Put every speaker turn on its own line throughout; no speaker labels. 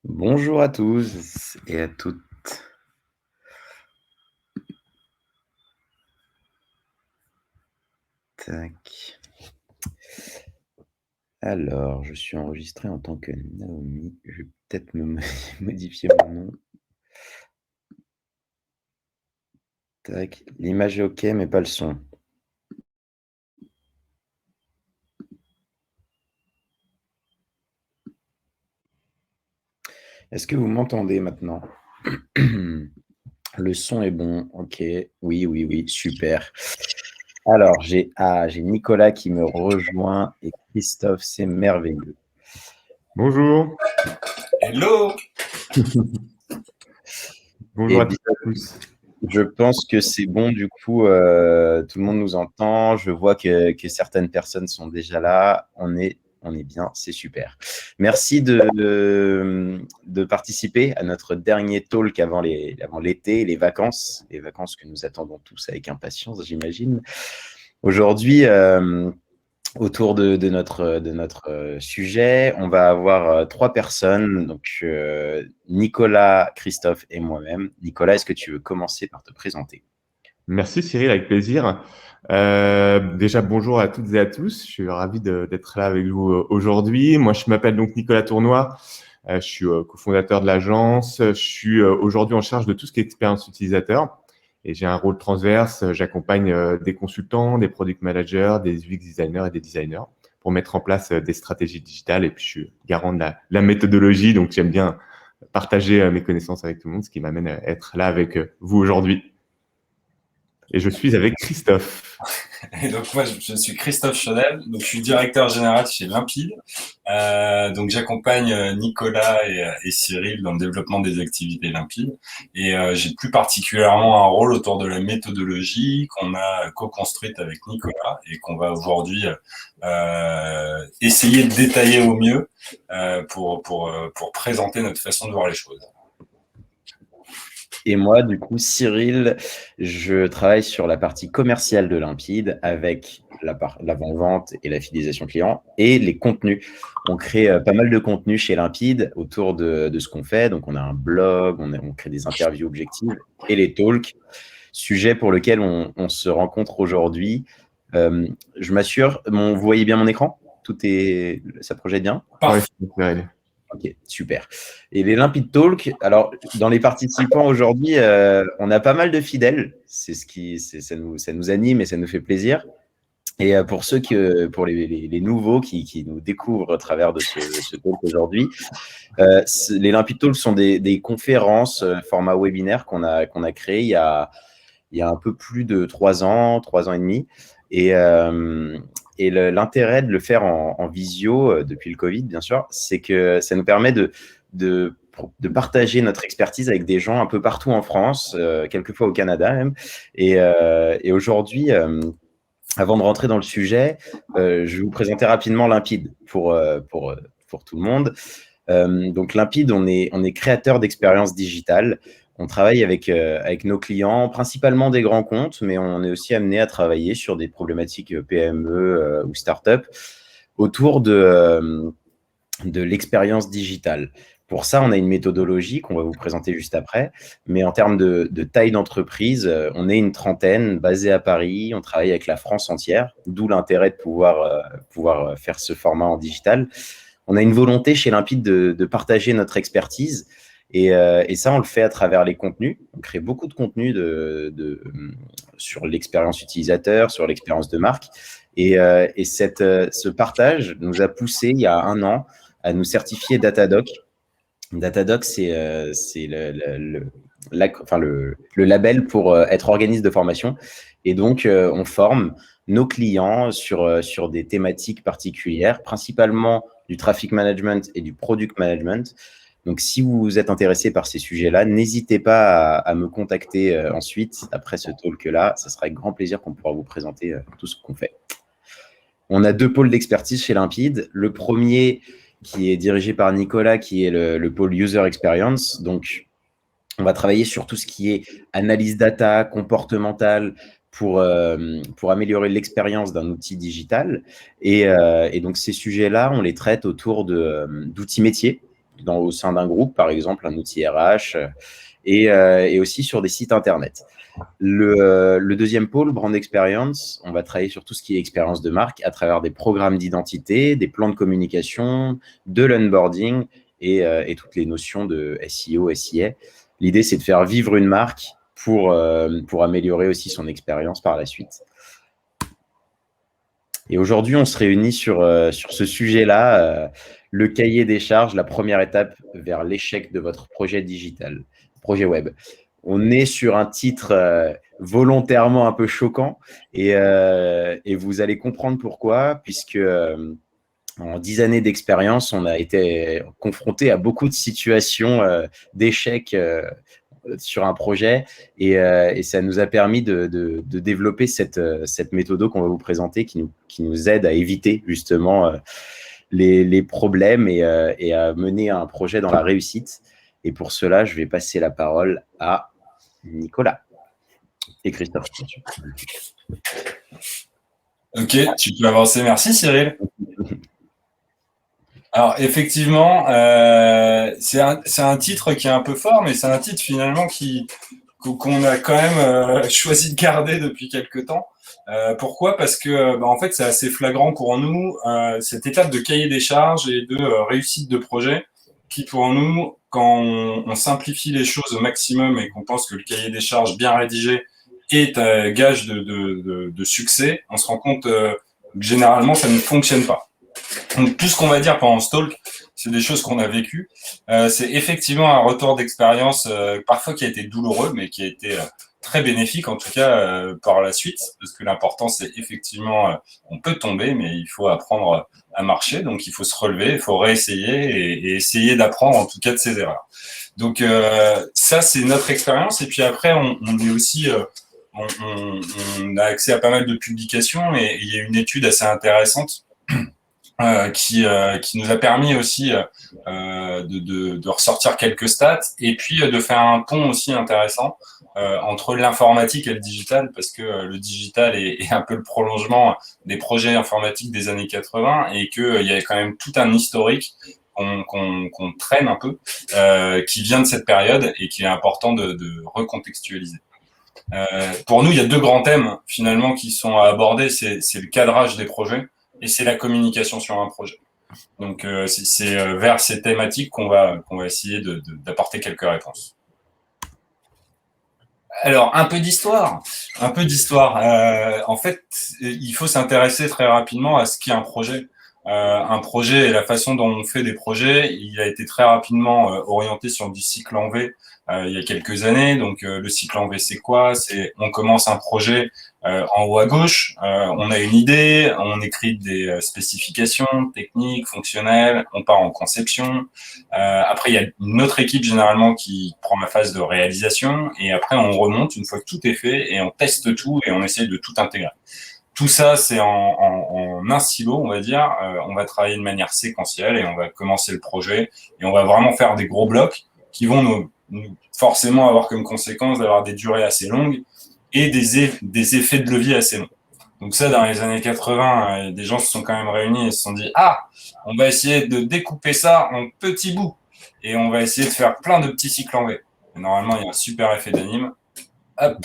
Bonjour à tous et à toutes. Tac. Alors, je suis enregistré en tant que Naomi. Je vais peut-être modifier mon nom. Tac. L'image est OK, mais pas le son. Est-ce que vous m'entendez maintenant? Le son est bon. OK. Oui, oui, oui. Super. Alors, j'ai Nicolas qui me rejoint et Christophe, c'est merveilleux.
Bonjour.
Hello.
Bonjour
Eh
à
bien,
toutes et à tous.
je pense que c'est bon, du coup, tout le monde nous entend. Je vois que certaines personnes sont déjà là. On est bien, c'est super. Merci de participer à notre dernier talk avant l'été et les vacances que nous attendons tous avec impatience, j'imagine. Aujourd'hui, autour de notre sujet, on va avoir 3 personnes, donc Nicolas, Christophe et moi-même. Nicolas, est-ce que tu veux commencer par te présenter?
Merci Cyril, avec plaisir. Déjà, bonjour à toutes et à tous. Je suis ravi d'être là avec vous aujourd'hui. Moi, je m'appelle donc Nicolas Tournois. Je suis cofondateur de l'agence. Je suis aujourd'hui en charge de tout ce qui est expérience utilisateur. Et j'ai un rôle transverse. J'accompagne des consultants, des product managers, des UX designers et des designers pour mettre en place des stratégies digitales. Et puis, je suis garant de la méthodologie. Donc, j'aime bien partager mes connaissances avec tout le monde, ce qui m'amène à être là avec vous aujourd'hui. Et je suis avec Christophe.
Et donc moi je suis Christophe Chonel, donc je suis directeur général chez Limpide. Donc j'accompagne Nicolas et Cyril dans le développement des activités Limpide. Et j'ai plus particulièrement un rôle autour de la méthodologie qu'on a co-construite avec Nicolas et qu'on va aujourd'hui essayer de détailler au mieux pour présenter notre façon de voir les choses.
Et moi, du coup, Cyril, je travaille sur la partie commerciale de Limpide avec l'avant-vente et la fidélisation client et les contenus. On crée pas mal de contenus chez Limpide autour de ce qu'on fait. Donc, on a un blog, on crée des interviews objectives et les talks, sujet pour lequel on se rencontre aujourd'hui. Je m'assure, vous voyez bien mon écran? Ça projette bien?
Ouais,
Parfait.
Cyril.
Ok, super. Et les Limpid Talk, alors dans les participants aujourd'hui, on a pas mal de fidèles. Ça nous anime et ça nous fait plaisir. Et pour les nouveaux qui nous découvrent à travers de ce talk aujourd'hui, les Limpid Talks sont des conférences format webinaire qu'on a créé il y a un peu plus de 3 ans et demi. Et l'intérêt de le faire en visio depuis le Covid, bien sûr, c'est que ça nous permet de partager notre expertise avec des gens un peu partout en France, quelquefois au Canada même. Et aujourd'hui, avant de rentrer dans le sujet, je vais vous présenter rapidement Limpide pour tout le monde. Donc Limpide, on est créateur d'expériences digitales. On travaille avec nos clients, principalement des grands comptes, mais on est aussi amené à travailler sur des problématiques PME ou start-up autour de l'expérience digitale. Pour ça, on a une méthodologie qu'on va vous présenter juste après. Mais en termes de taille d'entreprise, on est une trentaine basée à Paris. On travaille avec la France entière, d'où l'intérêt de pouvoir faire ce format en digital. On a une volonté chez Limpide de partager notre expertise. Et ça, on le fait à travers les contenus. On crée beaucoup de contenus sur l'expérience utilisateur, sur l'expérience de marque. Et ce partage nous a poussé, il y a 1 an, à nous certifier Datadoc. Datadoc, c'est le label pour être organisme de formation. Et donc, on forme nos clients sur des thématiques particulières, principalement du traffic management et du product management. Donc, si vous êtes intéressé par ces sujets-là, n'hésitez pas à me contacter ensuite, après ce talk-là. Ça sera avec grand plaisir qu'on pourra vous présenter tout ce qu'on fait. On a 2 pôles d'expertise chez Limpide. Le premier, qui est dirigé par Nicolas, qui est le pôle User Experience. Donc, on va travailler sur tout ce qui est analyse data, comportementale, pour améliorer l'expérience d'un outil digital. Et donc, ces sujets-là, on les traite autour d'outils métiers. au sein d'un groupe, par exemple, un outil RH, et aussi sur des sites internet. Le deuxième pôle, Brand Experience, on va travailler sur tout ce qui est expérience de marque à travers des programmes d'identité, des plans de communication, de l'onboarding et toutes les notions de SEO, SIA. L'idée, c'est de faire vivre une marque pour améliorer aussi son expérience par la suite. Et aujourd'hui, on se réunit sur ce sujet-là, le cahier des charges, la première étape vers l'échec de votre projet digital, projet web. On est sur un titre volontairement un peu choquant et vous allez comprendre pourquoi, puisque en 10 années d'expérience, on a été confronté à beaucoup de situations d'échecs sur un projet et ça nous a permis de développer cette méthode qu'on va vous présenter qui nous aide à éviter justement les problèmes et à mener un projet dans la réussite. Et pour cela, je vais passer la parole à Nicolas et Christophe.
Ok, tu peux avancer. Merci Cyril. Alors effectivement, c'est un titre qui est un peu fort, mais c'est un titre finalement qu'on a quand même choisi de garder depuis quelques temps. Pourquoi ? Parce que en fait c'est assez flagrant pour nous cette étape de cahier des charges et de réussite de projet qui pour nous, quand on simplifie les choses au maximum et qu'on pense que le cahier des charges bien rédigé est un gage de succès, on se rend compte que généralement ça ne fonctionne pas. Donc tout ce qu'on va dire pendant ce talk, c'est des choses qu'on a vécues. C'est effectivement un retour d'expérience parfois qui a été douloureux, mais qui a été très bénéfique en tout cas par la suite, parce que l'important c'est effectivement, on peut tomber, mais il faut apprendre à marcher, donc il faut se relever, il faut réessayer et essayer d'apprendre en tout cas de ses erreurs. Donc ça c'est notre expérience, et puis après on est aussi on a accès à pas mal de publications et il y a une étude assez intéressante qui nous a permis aussi de ressortir quelques stats et puis de faire un pont aussi intéressant entre l'informatique et le digital, parce que le digital est un peu le prolongement des projets informatiques des années 80 et qu'il y a quand même tout un historique qu'on traîne un peu, qui vient de cette période et qu'il est important de recontextualiser. Pour nous, il y a deux grands thèmes finalement qui sont à aborder, c'est le cadrage des projets et c'est la communication sur un projet. Donc c'est vers ces thématiques qu'on va essayer d'apporter quelques réponses. Alors un peu d'histoire. En fait, il faut s'intéresser très rapidement à ce qu'est un projet. Un projet et la façon dont on fait des projets, il a été très rapidement orienté sur du cycle en V il y a quelques années. Donc le cycle en V, c'est quoi ? C'est on commence un projet en haut à gauche, on a une idée, on écrit des spécifications techniques, fonctionnelles, on part en conception. Après, il y a une autre équipe généralement qui prend la phase de réalisation et après on remonte une fois que tout est fait et on teste tout et on essaye de tout intégrer. Tout ça, c'est en un silo, on va dire. On va travailler de manière séquentielle et on va commencer le projet et on va vraiment faire des gros blocs qui vont nous forcément avoir comme conséquence d'avoir des durées assez longues et des effets de levier assez longs. Donc ça, dans les années 80, des gens se sont quand même réunis et se sont dit « Ah, on va essayer de découper ça en petits bouts et on va essayer de faire plein de petits cycles en V. » Normalement, il y a un super effet d'anime. Hop.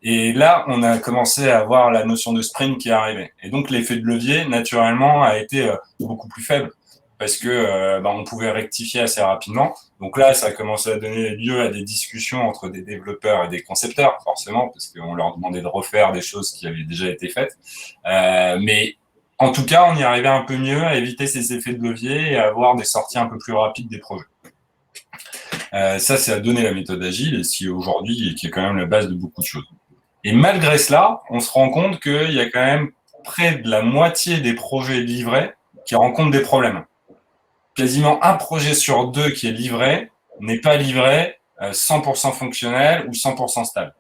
Et là, on a commencé à avoir la notion de sprint qui est arrivée. Et donc, l'effet de levier, naturellement, a été beaucoup plus faible parce que on pouvait rectifier assez rapidement. Donc là, ça a commencé à donner lieu à des discussions entre des développeurs et des concepteurs, forcément, parce qu'on leur demandait de refaire des choses qui avaient déjà été faites. Mais en tout cas, on y arrivait un peu mieux à éviter ces effets de levier et à avoir des sorties un peu plus rapides des projets. Ça, c'est à donner la méthode agile, et qui aujourd'hui qui est quand même la base de beaucoup de choses. Et malgré cela, on se rend compte qu'il y a quand même près de la moitié des projets livrés qui rencontrent des problèmes. Quasiment un projet sur deux qui est livré n'est pas livré 100% fonctionnel ou 100% stable.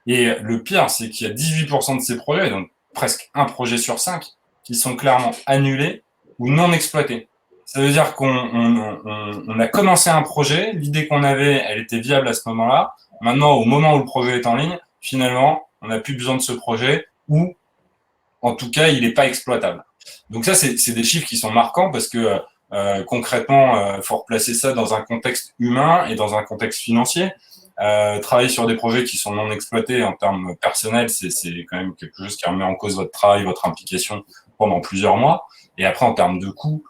Et le pire, c'est qu'il y a 18% de ces projets, donc presque un projet sur 5, qui sont clairement annulés ou non exploités. Ça veut dire qu'on a commencé un projet, l'idée qu'on avait, elle était viable à ce moment-là. Maintenant, au moment où le projet est en ligne, finalement, on n'a plus besoin de ce projet ou, en tout cas, il n'est pas exploitable. Donc ça, c'est des chiffres qui sont marquants parce que Concrètement, faut replacer ça dans un contexte humain et dans un contexte financier. Travailler sur des projets qui sont non exploités en termes personnels, c'est quand même quelque chose qui remet en cause votre travail, votre implication pendant plusieurs mois. Et après, en termes de coûts,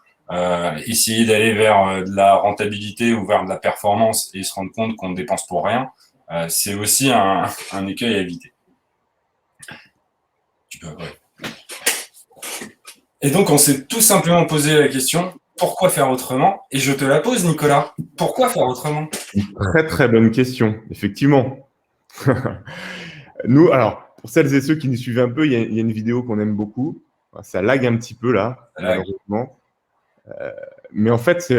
essayer d'aller vers de la rentabilité ou vers de la performance et se rendre compte qu'on dépense pour rien, c'est aussi un écueil à éviter. Ouais. Et donc, on s'est tout simplement posé la question, pourquoi faire autrement? Et je te la pose, Nicolas. Pourquoi faire autrement?
Très, très bonne question, effectivement. Nous, alors, pour celles et ceux qui nous suivent un peu, il y a une vidéo qu'on aime beaucoup. Ça lag un petit peu là, malheureusement. Mais en fait,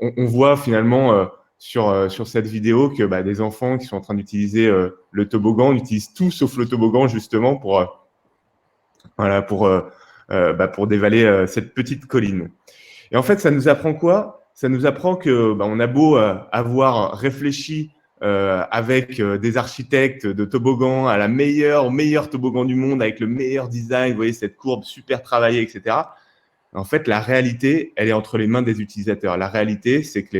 on voit finalement sur cette vidéo que des enfants qui sont en train d'utiliser le toboggan utilisent tout sauf le toboggan justement pour dévaler cette petite colline. Et en fait, ça nous apprend quoi? Ça nous apprend que on a beau avoir réfléchi avec des architectes de toboggan à au meilleur toboggan du monde, avec le meilleur design, vous voyez cette courbe super travaillée, etc. En fait, la réalité, elle est entre les mains des utilisateurs. La réalité, c'est que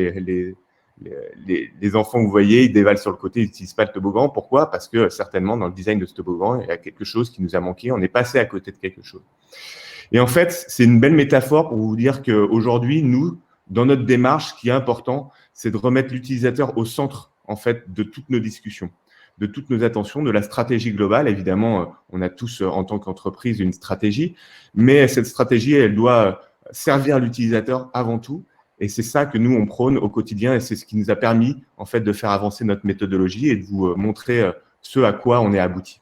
les enfants, vous voyez, ils dévalent sur le côté, ils n'utilisent pas le toboggan. Pourquoi? Parce que certainement, dans le design de ce toboggan, il y a quelque chose qui nous a manqué. On est passé à côté de quelque chose. Et en fait, c'est une belle métaphore pour vous dire qu'aujourd'hui, nous, dans notre démarche, ce qui est important, c'est de remettre l'utilisateur au centre, en fait, de toutes nos discussions, de toutes nos attentions, de la stratégie globale. Évidemment, on a tous, en tant qu'entreprise, une stratégie, mais cette stratégie, elle doit servir l'utilisateur avant tout. Et c'est ça que nous, on prône au quotidien et c'est ce qui nous a permis, en fait, de faire avancer notre méthodologie et de vous montrer ce à quoi on est abouti.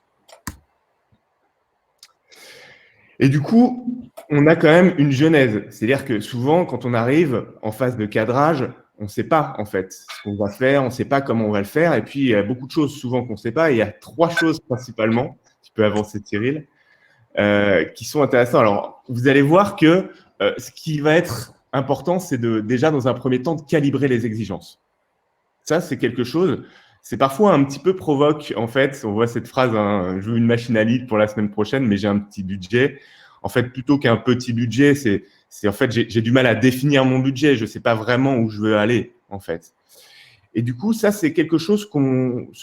Et du coup, on a quand même une genèse. C'est-à-dire que souvent, quand on arrive en phase de cadrage, on ne sait pas, en fait, ce qu'on va faire, on ne sait pas comment on va le faire. Et puis, il y a beaucoup de choses souvent qu'on ne sait pas. Et il y a 3 choses principalement, tu peux avancer, Cyril, qui sont intéressantes. Alors, vous allez voir que ce qui va être important, c'est déjà, dans un premier temps, de calibrer les exigences. Ça, c'est quelque chose, c'est parfois un petit peu provoque, en fait. On voit cette phrase, hein, je veux une machine à lead pour la semaine prochaine, mais j'ai un petit budget. En fait, plutôt qu'un petit budget, c'est en fait, j'ai du mal à définir mon budget. Je ne sais pas vraiment où je veux aller, en fait. Et du coup, ça, c'est quelque chose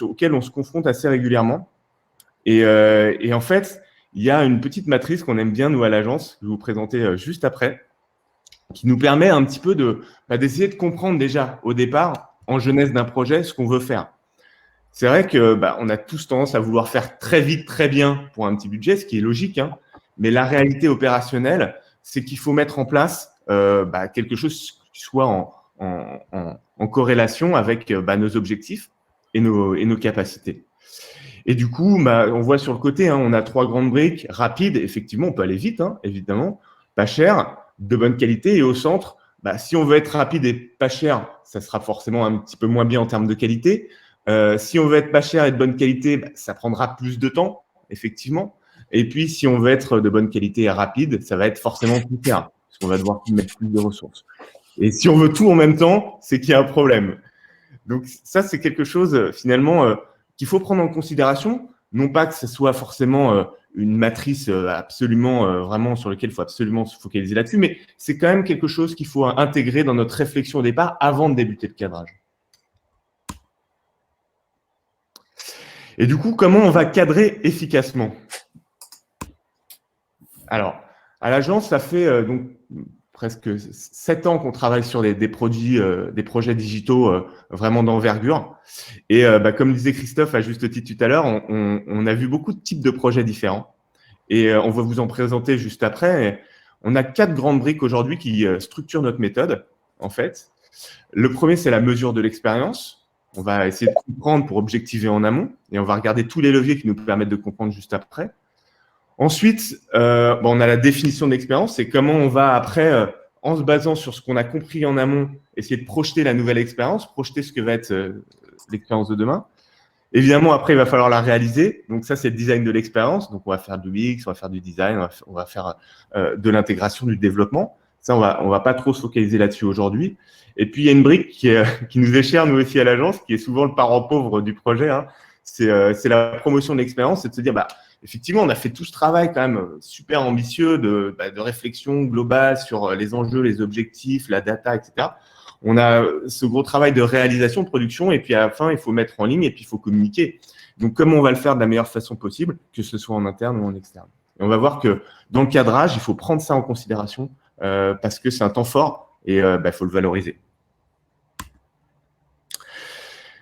auquel on se confronte assez régulièrement. Et en fait, il y a une petite matrice qu'on aime bien, nous, à l'agence, que je vais vous présenter juste après, qui nous permet un petit peu d'essayer de comprendre déjà, au départ, en genèse d'un projet, ce qu'on veut faire. C'est vrai que on a tous tendance à vouloir faire très vite, très bien pour un petit budget, ce qui est logique, hein. Mais la réalité opérationnelle, c'est qu'il faut mettre en place quelque chose qui soit en corrélation avec nos objectifs et nos capacités. Et du coup, on voit sur le côté, hein, on a 3 grandes briques rapides. Effectivement, on peut aller vite, hein, évidemment, pas cher, de bonne qualité. Et au centre, si on veut être rapide et pas cher, ça sera forcément un petit peu moins bien en termes de qualité. Si on veut être pas cher et de bonne qualité, ça prendra plus de temps, effectivement. Et puis, si on veut être de bonne qualité et rapide, ça va être forcément plus cher, parce qu'on va devoir mettre plus de ressources. Et si on veut tout en même temps, c'est qu'il y a un problème. Donc, ça, c'est quelque chose, finalement, qu'il faut prendre en considération. Non pas que ce soit forcément une matrice absolument, vraiment, sur laquelle il faut absolument se focaliser là-dessus, mais c'est quand même quelque chose qu'il faut intégrer dans notre réflexion au départ avant de débuter le cadrage. Et du coup, comment on va cadrer efficacement? Alors, à l'agence, ça fait donc presque 7 ans qu'on travaille sur des projets digitaux vraiment d'envergure. Et comme disait Christophe à juste titre tout à l'heure, on a vu beaucoup de types de projets différents. Et on va vous en présenter juste après. On a 4 grandes briques aujourd'hui qui structurent notre méthode, en fait. Le premier, c'est la mesure de l'expérience. On va essayer de comprendre pour objectiver en amont. Et on va regarder tous les leviers qui nous permettent de comprendre juste après. Ensuite, on a la définition de l'expérience. C'est comment on va après, en se basant sur ce qu'on a compris en amont, essayer de projeter la nouvelle expérience, projeter ce que va être l'expérience de demain. Évidemment, après, il va falloir la réaliser. Donc ça, c'est le design de l'expérience. Donc on va faire du UX, on va faire du design, on va faire de l'intégration, du développement. Ça, on va pas trop se focaliser là-dessus aujourd'hui. Et puis, il y a une brique qui nous est chère, nous aussi, à l'agence, qui est souvent le parent pauvre du projet, hein. C'est la promotion de l'expérience, c'est de se dire, effectivement, on a fait tout ce travail quand même super ambitieux de réflexion globale sur les enjeux, les objectifs, la data, etc. On a ce gros travail de réalisation, de production, et puis à la fin, il faut mettre en ligne et puis il faut communiquer. Donc, comment on va le faire de la meilleure façon possible, que ce soit en interne ou en externe. Et on va voir que dans le cadrage, il faut prendre ça en considération parce que c'est un temps fort et il faut le valoriser.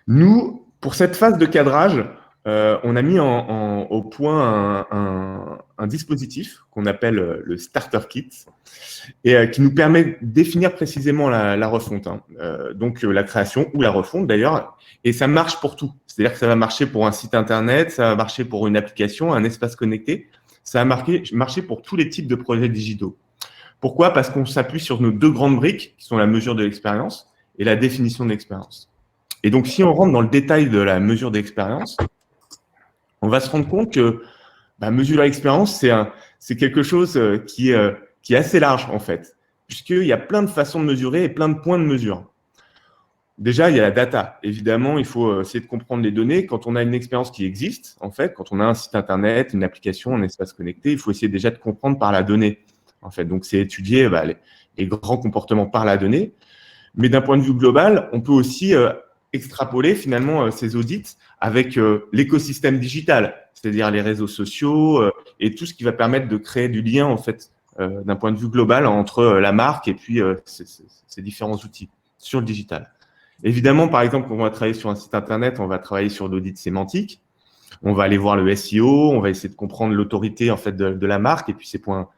Nous, pour cette phase de cadrage, on a mis au point un dispositif qu'on appelle le Starter Kit et qui nous permet de définir précisément la refonte, donc la création ou la refonte d'ailleurs, et ça marche pour tout. C'est-à-dire que ça va marcher pour un site internet, ça va marcher pour une application, un espace connecté, ça va marcher pour tous les types de projets digitaux. Pourquoi? Parce qu'on s'appuie sur nos deux grandes briques qui sont la mesure de l'expérience et la définition de l'expérience. Et donc, si on rentre dans le détail de la mesure d'expérience, on va se rendre compte que mesurer l'expérience, c'est quelque chose qui est assez large, en fait, puisqu'il y a plein de façons de mesurer et plein de points de mesure. Déjà, il y a la data. Évidemment, il faut essayer de comprendre les données. Quand on a une expérience qui existe, en fait, quand on a un site internet, une application, un espace connecté, il faut essayer déjà de comprendre par la donnée. En fait, donc, c'est étudier les grands comportements par la donnée. Mais d'un point de vue global, on peut aussi extrapoler finalement ces audits avec l'écosystème digital, c'est-à-dire les réseaux sociaux et tout ce qui va permettre de créer du lien en fait d'un point de vue global entre la marque et puis ces différents outils sur le digital. Évidemment, par exemple, quand on va travailler sur un site internet, on va travailler sur l'audit sémantique, on va aller voir le SEO, on va essayer de comprendre l'autorité en fait de la marque et puis ses points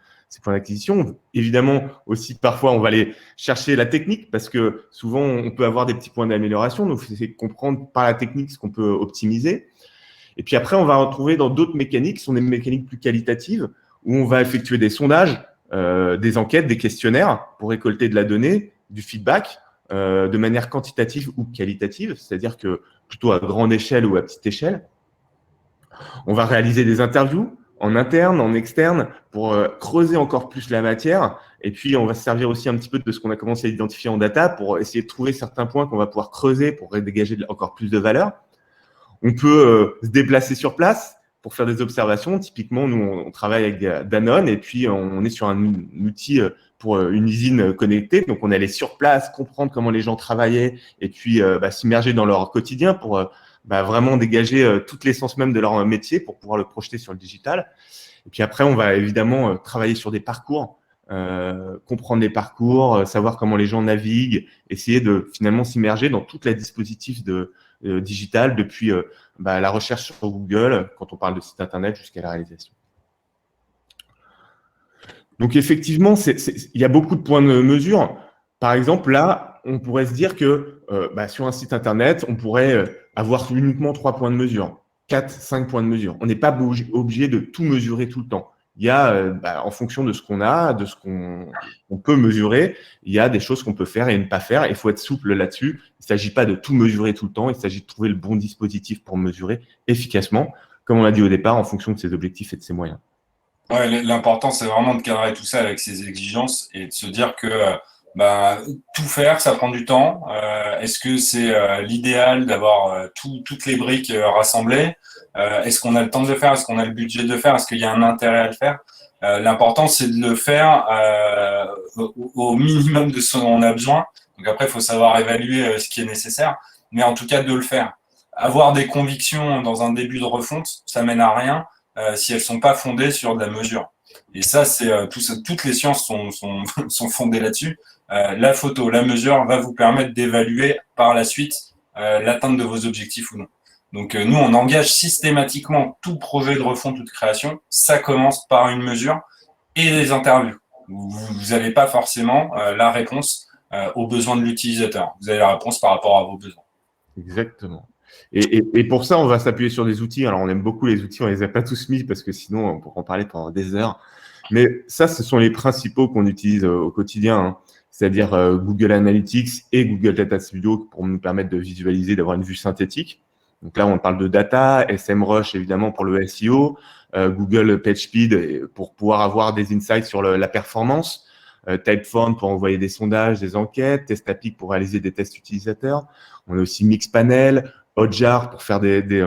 d'acquisition. Évidemment, aussi, parfois, on va aller chercher la technique parce que souvent, on peut avoir des petits points d'amélioration. Donc, il faut essayer de comprendre par la technique ce qu'on peut optimiser. Et puis après, on va retrouver dans d'autres mécaniques, qui sont des mécaniques plus qualitatives, où on va effectuer des sondages, des enquêtes, des questionnaires pour récolter de la donnée, du feedback, de manière quantitative ou qualitative, c'est-à-dire que plutôt à grande échelle ou à petite échelle. On va réaliser des interviews en interne, en externe, pour creuser encore plus la matière. Et puis, on va se servir aussi un petit peu de ce qu'on a commencé à identifier en data pour essayer de trouver certains points qu'on va pouvoir creuser pour dégager encore plus de valeur. On peut se déplacer sur place pour faire des observations. Typiquement, nous, on travaille avec Danone et puis on est sur un outil pour une usine connectée. Donc, on est allé sur place, comprendre comment les gens travaillaient et puis s'immerger dans leur quotidien pour vraiment dégager toute l'essence même de leur métier pour pouvoir le projeter sur le digital. Et puis après, on va évidemment travailler sur des parcours, comprendre les parcours, savoir comment les gens naviguent, essayer de finalement s'immerger dans toute la dispositif digital depuis la recherche sur Google, quand on parle de site internet, jusqu'à la réalisation. Donc effectivement, il y a beaucoup de points de mesure. Par exemple, là, on pourrait se dire que sur un site internet, on pourrait avoir uniquement 3 points de mesure, 4, 5 points de mesure. On n'est pas obligé de tout mesurer tout le temps. Il y a, en fonction de ce qu'on a, de ce qu'on peut mesurer, il y a des choses qu'on peut faire et ne pas faire. Il faut être souple là-dessus. Il ne s'agit pas de tout mesurer tout le temps. Il s'agit de trouver le bon dispositif pour mesurer efficacement, comme on l'a dit au départ, en fonction de ses objectifs et de ses moyens.
Ouais, l'important, c'est vraiment de cadrer tout ça avec ses exigences et de se dire que tout faire, ça prend du temps. Est-ce que c'est l'idéal d'avoir toutes les briques rassemblées? Est-ce qu'on a le temps de le faire? Est-ce qu'on a le budget de le faire? Est-ce qu'il y a un intérêt à le faire? L'important, c'est de le faire au minimum de ce dont on a besoin. Donc après, il faut savoir évaluer ce qui est nécessaire, mais en tout cas, de le faire. Avoir des convictions dans un début de refonte, ça mène à rien si elles sont pas fondées sur de la mesure. Et ça, c'est toutes les sciences sont fondées là-dessus. La photo, la mesure va vous permettre d'évaluer par la suite l'atteinte de vos objectifs ou non. Donc nous, on engage systématiquement tout projet de refonte ou de création. Ça commence par une mesure et des interviews. Vous n'avez pas forcément la réponse aux besoins de l'utilisateur. Vous avez la réponse par rapport à vos besoins.
Exactement. Et pour ça, on va s'appuyer sur des outils. Alors, on aime beaucoup les outils, on les a pas tous mis parce que sinon, on pourrait en parler pendant des heures. Mais ça, ce sont les principaux qu'on utilise au quotidien, c'est-à-dire Google Analytics et Google Data Studio pour nous permettre de visualiser, d'avoir une vue synthétique. Donc là, on parle de data, SEMrush évidemment pour le SEO, Google PageSpeed pour pouvoir avoir des insights sur la performance, Typeform pour envoyer des sondages, des enquêtes, Testapic pour réaliser des tests utilisateurs. On a aussi Mixpanel, Hotjar pour faire des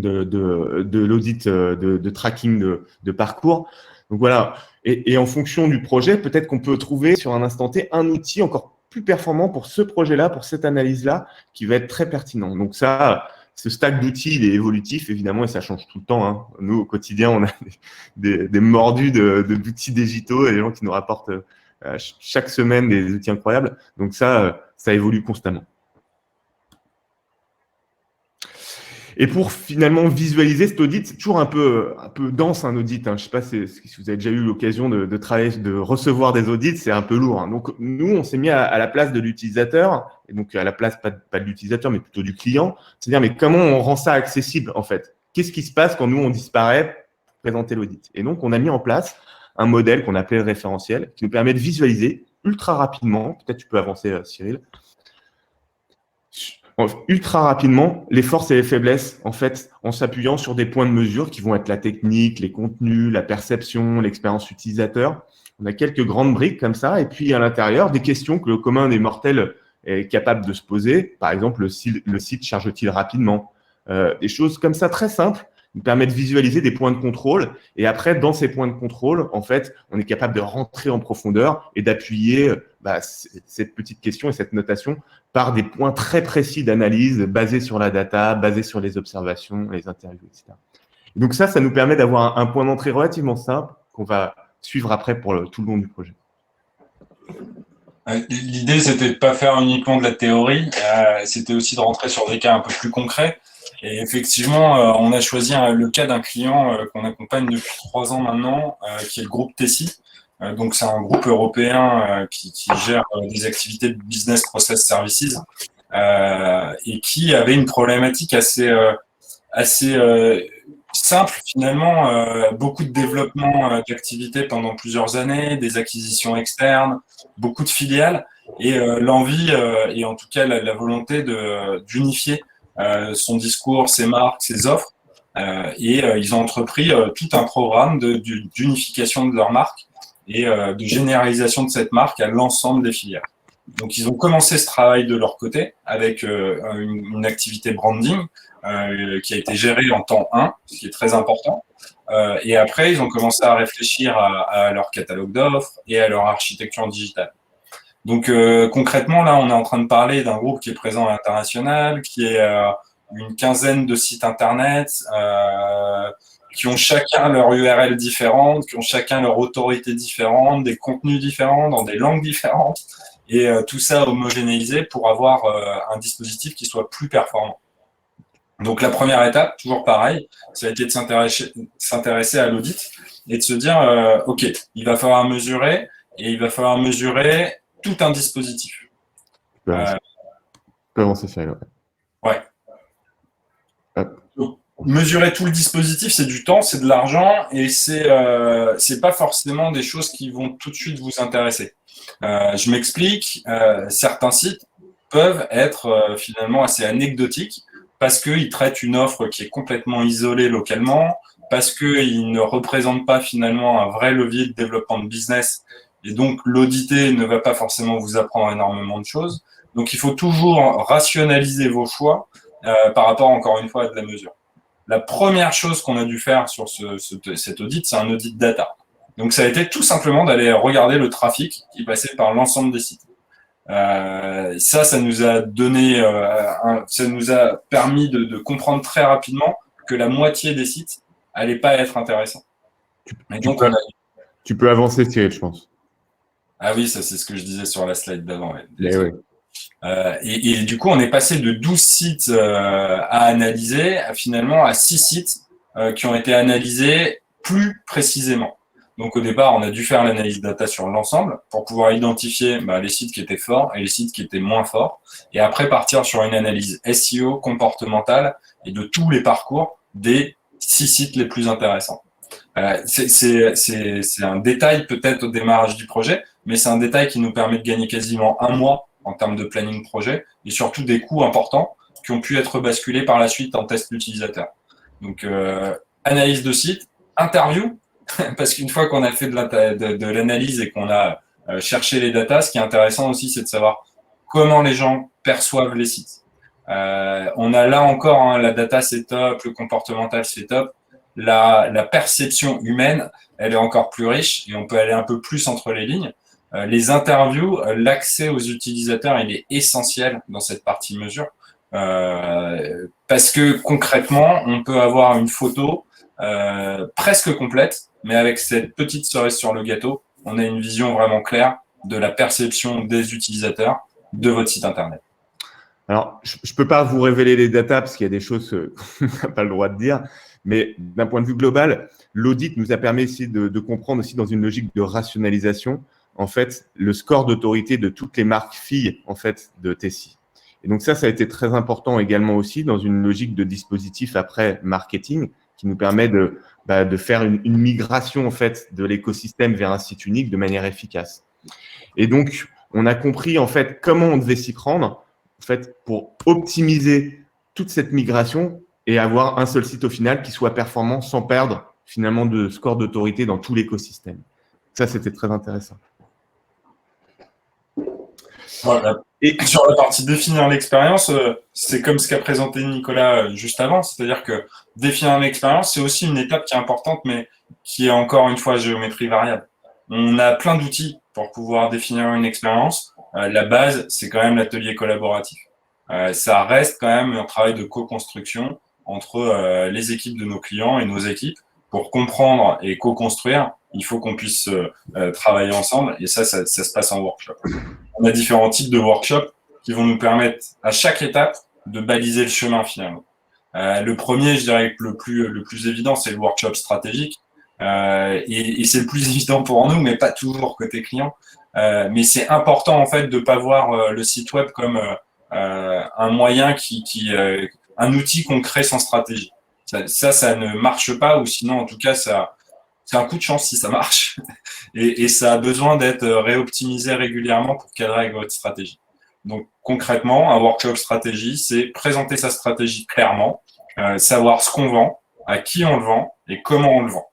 de l'audit de tracking de parcours. Donc voilà, et en fonction du projet, peut-être qu'on peut trouver sur un instant T un outil encore plus performant pour ce projet-là, pour cette analyse-là, qui va être très pertinent. Donc ça, ce stack d'outils, il est évolutif, évidemment, et ça change tout le temps, hein. Nous, au quotidien, on a des mordus d'outils digitaux et des gens qui nous rapportent chaque semaine des outils incroyables. Donc ça évolue constamment. Et pour finalement visualiser cet audit, c'est toujours un peu dense un audit, hein. Je ne sais pas si vous avez déjà eu l'occasion de travailler, de recevoir des audits, c'est un peu lourd, hein. Donc nous, on s'est mis à la place de l'utilisateur, et donc à la place pas de l'utilisateur, mais plutôt du client. C'est-à-dire, mais comment on rend ça accessible en fait? Qu'est-ce qui se passe quand nous on disparaît pour présenter l'audit? Et donc on a mis en place un modèle qu'on appelait le référentiel, qui nous permet de visualiser ultra rapidement. Peut-être tu peux avancer, Cyril. Ultra rapidement les forces et les faiblesses, en fait, en s'appuyant sur des points de mesure qui vont être la technique, les contenus, la perception, l'expérience utilisateur. On a quelques grandes briques comme ça, et puis à l'intérieur, des questions que le commun des mortels est capable de se poser. Par exemple, le site charge-t-il rapidement? Des choses comme ça très simples nous permettent de visualiser des points de contrôle. Et après, dans ces points de contrôle, en fait, on est capable de rentrer en profondeur et d'appuyer cette petite question et cette notation par des points très précis d'analyse basés sur la data, basés sur les observations, les interviews, etc. Et donc ça nous permet d'avoir un point d'entrée relativement simple qu'on va suivre après pour tout le long du projet.
L'idée, c'était de pas faire uniquement de la théorie, c'était aussi de rentrer sur des cas un peu plus concrets. Et effectivement, on a choisi le cas d'un client qu'on accompagne depuis 3 ans maintenant, qui est le groupe Tessie. Donc, c'est un groupe européen qui gère des activités de business process services et qui avait une problématique assez simple finalement, beaucoup de développement d'activités pendant plusieurs années, des acquisitions externes, beaucoup de filiales et l'envie et en tout cas la volonté d'unifier son discours, ses marques, ses offres et ils ont entrepris tout un programme d'unification de leur marque et de généralisation de cette marque à l'ensemble des filières. Donc, ils ont commencé ce travail de leur côté avec une activité branding qui a été gérée en temps 1, ce qui est très important. Et après, ils ont commencé à réfléchir à leur catalogue d'offres et à leur architecture digitale. Donc, concrètement, là, on est en train de parler d'un groupe qui est présent à l'international, qui est une quinzaine de sites Internet, qui ont chacun leur URL différente, qui ont chacun leur autorité différente, des contenus différents, dans des langues différentes, et tout ça homogénéisé pour avoir un dispositif qui soit plus performant. Donc la première étape, toujours pareil, ça a été de s'intéresser à l'audit et de se dire, OK, il va falloir mesurer, et il va falloir mesurer tout un dispositif.
Comment ça fait?
Ouais. Donc, mesurer tout le dispositif, c'est du temps, c'est de l'argent et c'est pas forcément des choses qui vont tout de suite vous intéresser. Je m'explique, certains sites peuvent être finalement assez anecdotiques parce qu'ils traitent une offre qui est complètement isolée localement, parce qu'ils ne représentent pas finalement un vrai levier de développement de business et donc l'auditer ne va pas forcément vous apprendre énormément de choses. Donc il faut toujours rationaliser vos choix par rapport encore une fois à de la mesure. La première chose qu'on a dû faire sur cet audit, c'est un audit data. Donc, ça a été tout simplement d'aller regarder le trafic qui passait par l'ensemble des sites. Ça nous a donné, ça nous a permis de comprendre très rapidement que la moitié des sites n'allaient pas être intéressants.
Tu peux avancer, Cyril, je pense.
Ah oui, ça c'est ce que je disais sur la slide d'avant. Ouais.
Oui.
Et du coup, on est passé de 12 sites à analyser finalement à 6 sites qui ont été analysés plus précisément. Donc au départ, on a dû faire l'analyse data sur l'ensemble pour pouvoir identifier les sites qui étaient forts et les sites qui étaient moins forts. Et après partir sur une analyse SEO, comportementale et de tous les parcours des 6 sites les plus intéressants. C'est un détail peut-être au démarrage du projet, mais c'est un détail qui nous permet de gagner quasiment 1 mois en termes de planning projet et surtout des coûts importants qui ont pu être basculés par la suite en test utilisateur. Donc, analyse de site, interview, parce qu'une fois qu'on a fait de l'analyse et qu'on a cherché les datas, ce qui est intéressant aussi, c'est de savoir comment les gens perçoivent les sites. On a là encore hein, la data c'est top, le comportemental c'est top. La perception humaine, elle est encore plus riche et on peut aller un peu plus entre les lignes. Les interviews, l'accès aux utilisateurs, il est essentiel dans cette partie mesure. Parce que concrètement, on peut avoir une photo presque complète, mais avec cette petite cerise sur le gâteau, on a une vision vraiment claire de la perception des utilisateurs de votre site internet.
Alors, je ne peux pas vous révéler les datas parce qu'il y a des choses qu'on n'a pas le droit de dire, mais d'un point de vue global, l'audit nous a permis aussi de comprendre aussi dans une logique de rationalisation, en fait, le score d'autorité de toutes les marques filles, en fait, de Tessie. Et donc ça a été très important également aussi dans une logique de dispositif après marketing qui nous permet de faire une migration, en fait, de l'écosystème vers un site unique de manière efficace. Et donc, on a compris, en fait, comment on devait s'y prendre, en fait, pour optimiser toute cette migration et avoir un seul site au final qui soit performant sans perdre finalement de score d'autorité dans tout l'écosystème. Ça, c'était très intéressant.
Voilà. Et sur la partie définir l'expérience, c'est comme ce qu'a présenté Nicolas juste avant, c'est-à-dire que définir l'expérience, c'est aussi une étape qui est importante, mais qui est encore une fois géométrie variable. On a plein d'outils pour pouvoir définir une expérience. La base, c'est quand même l'atelier collaboratif. Ça reste quand même un travail de co-construction entre les équipes de nos clients et nos équipes. Pour comprendre et co-construire, il faut qu'on puisse travailler ensemble et ça se passe en workshop. On a différents types de workshops qui vont nous permettre à chaque étape de baliser le chemin finalement. Le premier, je dirais que le plus évident, c'est le workshop stratégique. Et c'est le plus évident pour nous, mais pas toujours côté client. Mais c'est important en fait de pas voir le site web comme un moyen un outil qu'on crée sans stratégie. Ça ne marche pas, ou sinon en tout cas c'est un coup de chance si ça marche. Et ça a besoin d'être réoptimisé régulièrement pour cadrer avec votre stratégie. Donc concrètement, un workshop stratégie, c'est présenter sa stratégie clairement, savoir ce qu'on vend, à qui on le vend et comment on le vend.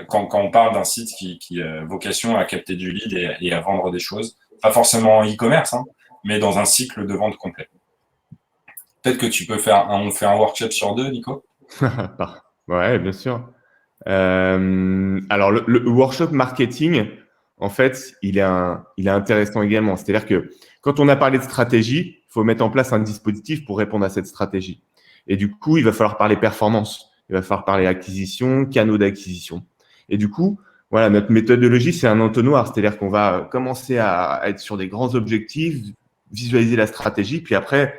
Quand on parle d'un site qui a vocation à capter du lead et à vendre des choses, pas forcément en e-commerce, hein, mais dans un cycle de vente complet. Peut-être que on fait un workshop sur 2, Nico?
Ouais, bien sûr. Alors, le workshop marketing, en fait, il est intéressant également. C'est-à-dire que quand on a parlé de stratégie, il faut mettre en place un dispositif pour répondre à cette stratégie. Et du coup, il va falloir parler performance, il va falloir parler acquisition, canaux d'acquisition. Et du coup, voilà, notre méthodologie, c'est un entonnoir. C'est-à-dire qu'on va commencer à être sur des grands objectifs, visualiser la stratégie, puis après,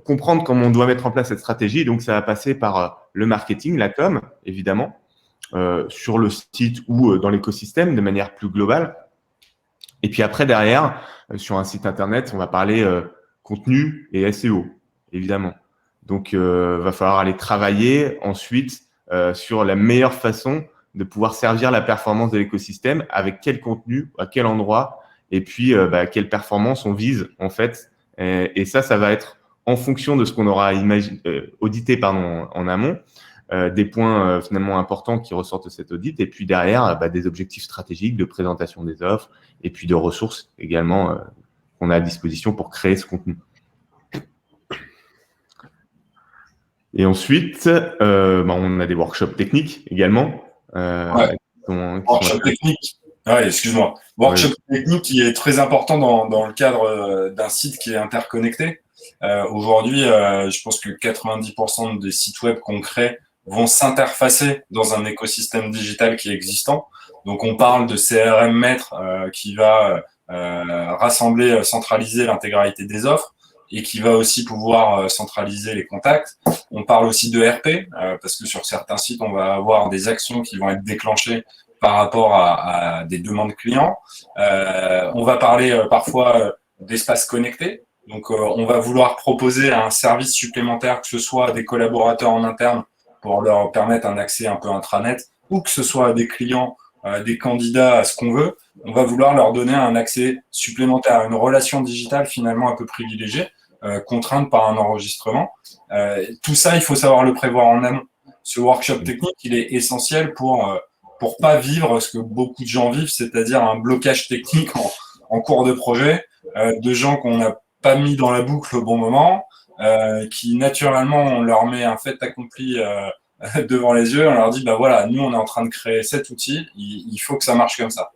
comprendre comment on doit mettre en place cette stratégie. Donc, ça va passer par le marketing, la com, évidemment, sur le site ou dans l'écosystème de manière plus globale. Et puis après, derrière, sur un site internet, on va parler contenu et SEO, évidemment. Donc, va falloir aller travailler ensuite sur la meilleure façon de pouvoir servir la performance de l'écosystème, avec quel contenu, à quel endroit, et puis quelle performance on vise en fait. Et ça va être en fonction de ce qu'on aura audité en amont, des points finalement importants qui ressortent de cet audit, et puis derrière des objectifs stratégiques de présentation des offres, et puis de ressources également qu'on a à disposition pour créer ce contenu. Et ensuite, on a des workshops techniques également.
Workshop technique. Ouais, excuse-moi. Workshop technique qui est très important dans le cadre d'un site qui est interconnecté. Aujourd'hui, je pense que 90% des sites web qu'on crée vont s'interfacer dans un écosystème digital qui est existant. Donc, on parle de CRM maître qui va rassembler, centraliser l'intégralité des offres et qui va aussi pouvoir centraliser les contacts. On parle aussi de RP, parce que sur certains sites, on va avoir des actions qui vont être déclenchées par rapport à des demandes clients. On va parler parfois d'espace connecté. Donc, on va vouloir proposer un service supplémentaire, que ce soit à des collaborateurs en interne pour leur permettre un accès un peu intranet, ou que ce soit à des clients, des candidats, à ce qu'on veut. On va vouloir leur donner un accès supplémentaire, une relation digitale finalement un peu privilégiée, contrainte par un enregistrement. Tout ça, il faut savoir le prévoir en amont. Ce workshop technique, il est essentiel pour pas vivre ce que beaucoup de gens vivent, c'est-à-dire un blocage technique en cours de projet, de gens qu'on n'a pas mis dans la boucle au bon moment, qui naturellement, on leur met un fait accompli devant les yeux, on leur dit, bah voilà, nous, on est en train de créer cet outil, il faut que ça marche comme ça.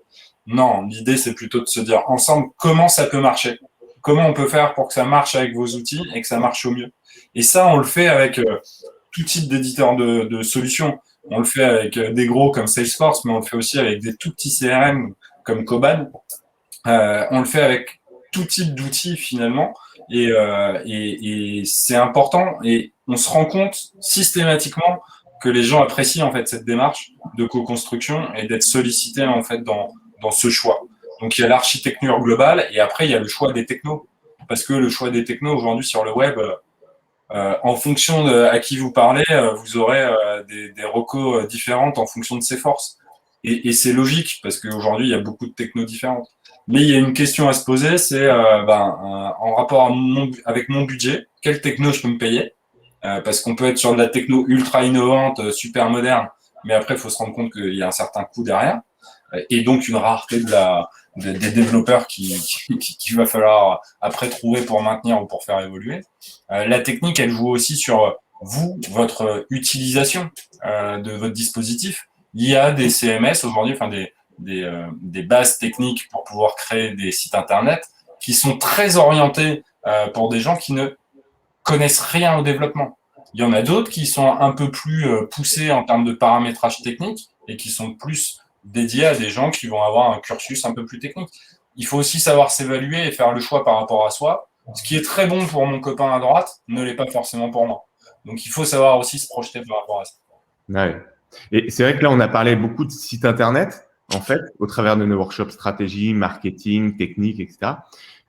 Non, l'idée, c'est plutôt de se dire ensemble comment ça peut marcher, comment on peut faire pour que ça marche avec vos outils et que ça marche au mieux. Et ça, on le fait avec tout type d'éditeurs de solutions. On le fait avec des gros comme Salesforce, mais on le fait aussi avec des tout petits CRM comme Coban. On le fait avec tout type d'outils finalement. Et c'est important. Et on se rend compte systématiquement que les gens apprécient en fait cette démarche de co-construction et d'être sollicités en fait dans ce choix. Donc il y a l'architecture globale et après il y a le choix des technos. Parce que le choix des technos aujourd'hui sur le web, en fonction de à qui vous parlez, vous aurez des recos différentes en fonction de ses forces. Et c'est logique parce qu'aujourd'hui il y a beaucoup de technos différentes. Mais il y a une question à se poser, c'est en rapport avec mon budget, quelle techno je peux me payer? Parce qu'on peut être sur de la techno ultra innovante, super moderne, mais après il faut se rendre compte qu'il y a un certain coût derrière, et donc une rareté des développeurs qu'il va falloir après trouver pour maintenir ou pour faire évoluer. La technique, elle joue aussi sur vous, votre utilisation de votre dispositif. Il y a des CMS aujourd'hui, enfin des bases techniques pour pouvoir créer des sites internet qui sont très orientés pour des gens qui ne connaissent rien au développement. Il y en a d'autres qui sont un peu plus poussés en termes de paramétrage technique et qui sont plus dédiés à des gens qui vont avoir un cursus un peu plus technique. Il faut aussi savoir s'évaluer et faire le choix par rapport à soi. Ce qui est très bon pour mon copain à droite ne l'est pas forcément pour moi. Donc il faut savoir aussi se projeter par rapport à ça.
Ouais. Et c'est vrai que là, on a parlé beaucoup de sites internet, en fait, au travers de nos workshops stratégie, marketing, technique, etc.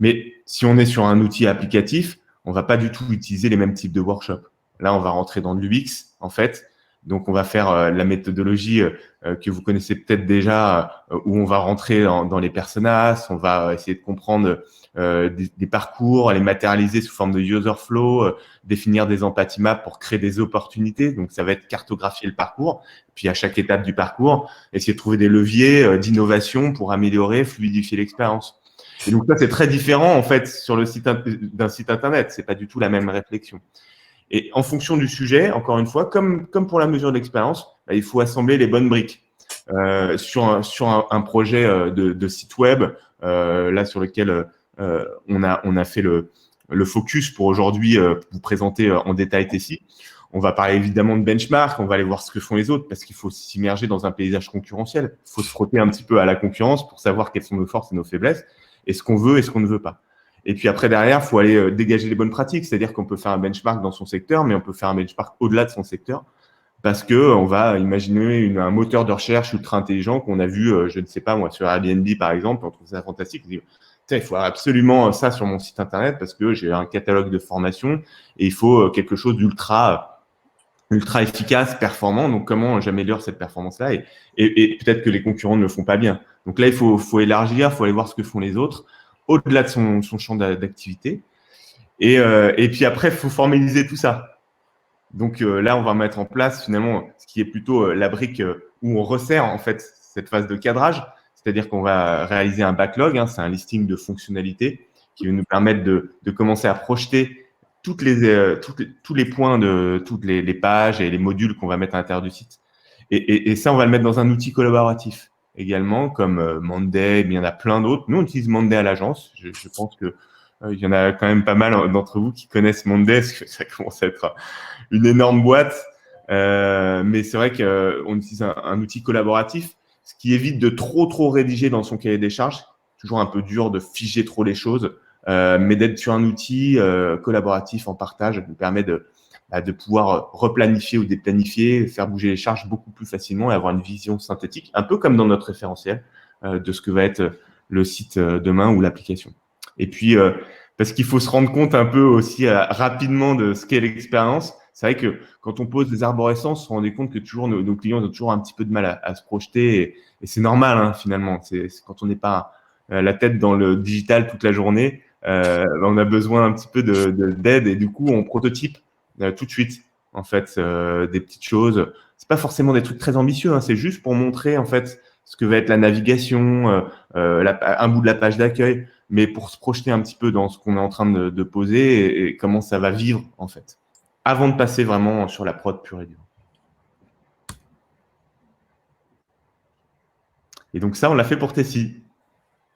Mais si on est sur un outil applicatif, on va pas du tout utiliser les mêmes types de workshops. Là, on va rentrer dans l'UX, en fait. Donc, on va faire la méthodologie que vous connaissez peut-être déjà, où on va rentrer dans les personas, on va essayer de comprendre des parcours, les matérialiser sous forme de user flow, définir des empathy maps pour créer des opportunités. Donc, ça va être cartographier le parcours. Puis, à chaque étape du parcours, essayer de trouver des leviers d'innovation pour améliorer, fluidifier l'expérience. Et donc, ça, c'est très différent, en fait, sur le site d'un site Internet. C'est pas du tout la même réflexion. Et en fonction du sujet, encore une fois, comme pour la mesure de l'expérience, il faut assembler les bonnes briques. Sur un projet de site web, là sur lequel on a fait le focus pour aujourd'hui vous présenter en détail Tessie. On va parler évidemment de benchmark, on va aller voir ce que font les autres parce qu'il faut s'immerger dans un paysage concurrentiel. Il faut se frotter un petit peu à la concurrence pour savoir quelles sont nos forces et nos faiblesses et ce qu'on veut et ce qu'on ne veut pas. Et puis après, derrière, il faut aller dégager les bonnes pratiques. C'est-à-dire qu'on peut faire un benchmark dans son secteur, mais on peut faire un benchmark au-delà de son secteur parce qu'on va imaginer un moteur de recherche ultra intelligent qu'on a vu, je ne sais pas moi, sur Airbnb par exemple. On trouve ça fantastique. On dit, il faut absolument ça sur mon site internet parce que j'ai un catalogue de formation et il faut quelque chose d'ultra efficace, performant. Donc, comment j'améliore cette performance-là et peut-être que les concurrents ne le font pas bien. Donc là, il faut élargir, il faut aller voir ce que font les autres au-delà de son champ d'activité. Et puis après, il faut formaliser tout ça. Donc là, on va mettre en place finalement ce qui est plutôt la brique où on resserre en fait cette phase de cadrage. C'est-à-dire qu'on va réaliser un backlog, c'est un listing de fonctionnalités qui va nous permettre de commencer à projeter tous les points de toutes les pages et les modules qu'on va mettre à l'intérieur du site. Et ça, on va le mettre dans un outil collaboratif également, comme Monday, mais il y en a plein d'autres. Nous, on utilise Monday à l'agence. Je pense que il y en a quand même pas mal d'entre vous qui connaissent Monday, parce que ça commence à être une énorme boîte. Mais c'est vrai qu'on utilise un outil collaboratif, ce qui évite de trop rédiger dans son cahier des charges. Toujours un peu dur de figer trop les choses, mais d'être sur un outil collaboratif en partage nous permet de pouvoir replanifier ou déplanifier, faire bouger les charges beaucoup plus facilement et avoir une vision synthétique, un peu comme dans notre référentiel de ce que va être le site demain ou l'application. Et puis, parce qu'il faut se rendre compte un peu aussi rapidement de ce qu'est l'expérience. C'est vrai que quand on pose des arborescences, on se rend compte que toujours nos clients ont toujours un petit peu de mal à se projeter et c'est normal finalement. C'est quand on n'est pas la tête dans le digital toute la journée, on a besoin un petit peu d'aide et du coup, on prototype tout de suite, en fait, des petites choses. C'est pas forcément des trucs très ambitieux, c'est juste pour montrer, en fait, ce que va être la navigation, un bout de la page d'accueil. mais pour se projeter un petit peu dans ce qu'on est en train de poser et comment ça va vivre, en fait, avant de passer vraiment sur la prod pure et dure. Et donc ça, on l'a fait pour Tessie.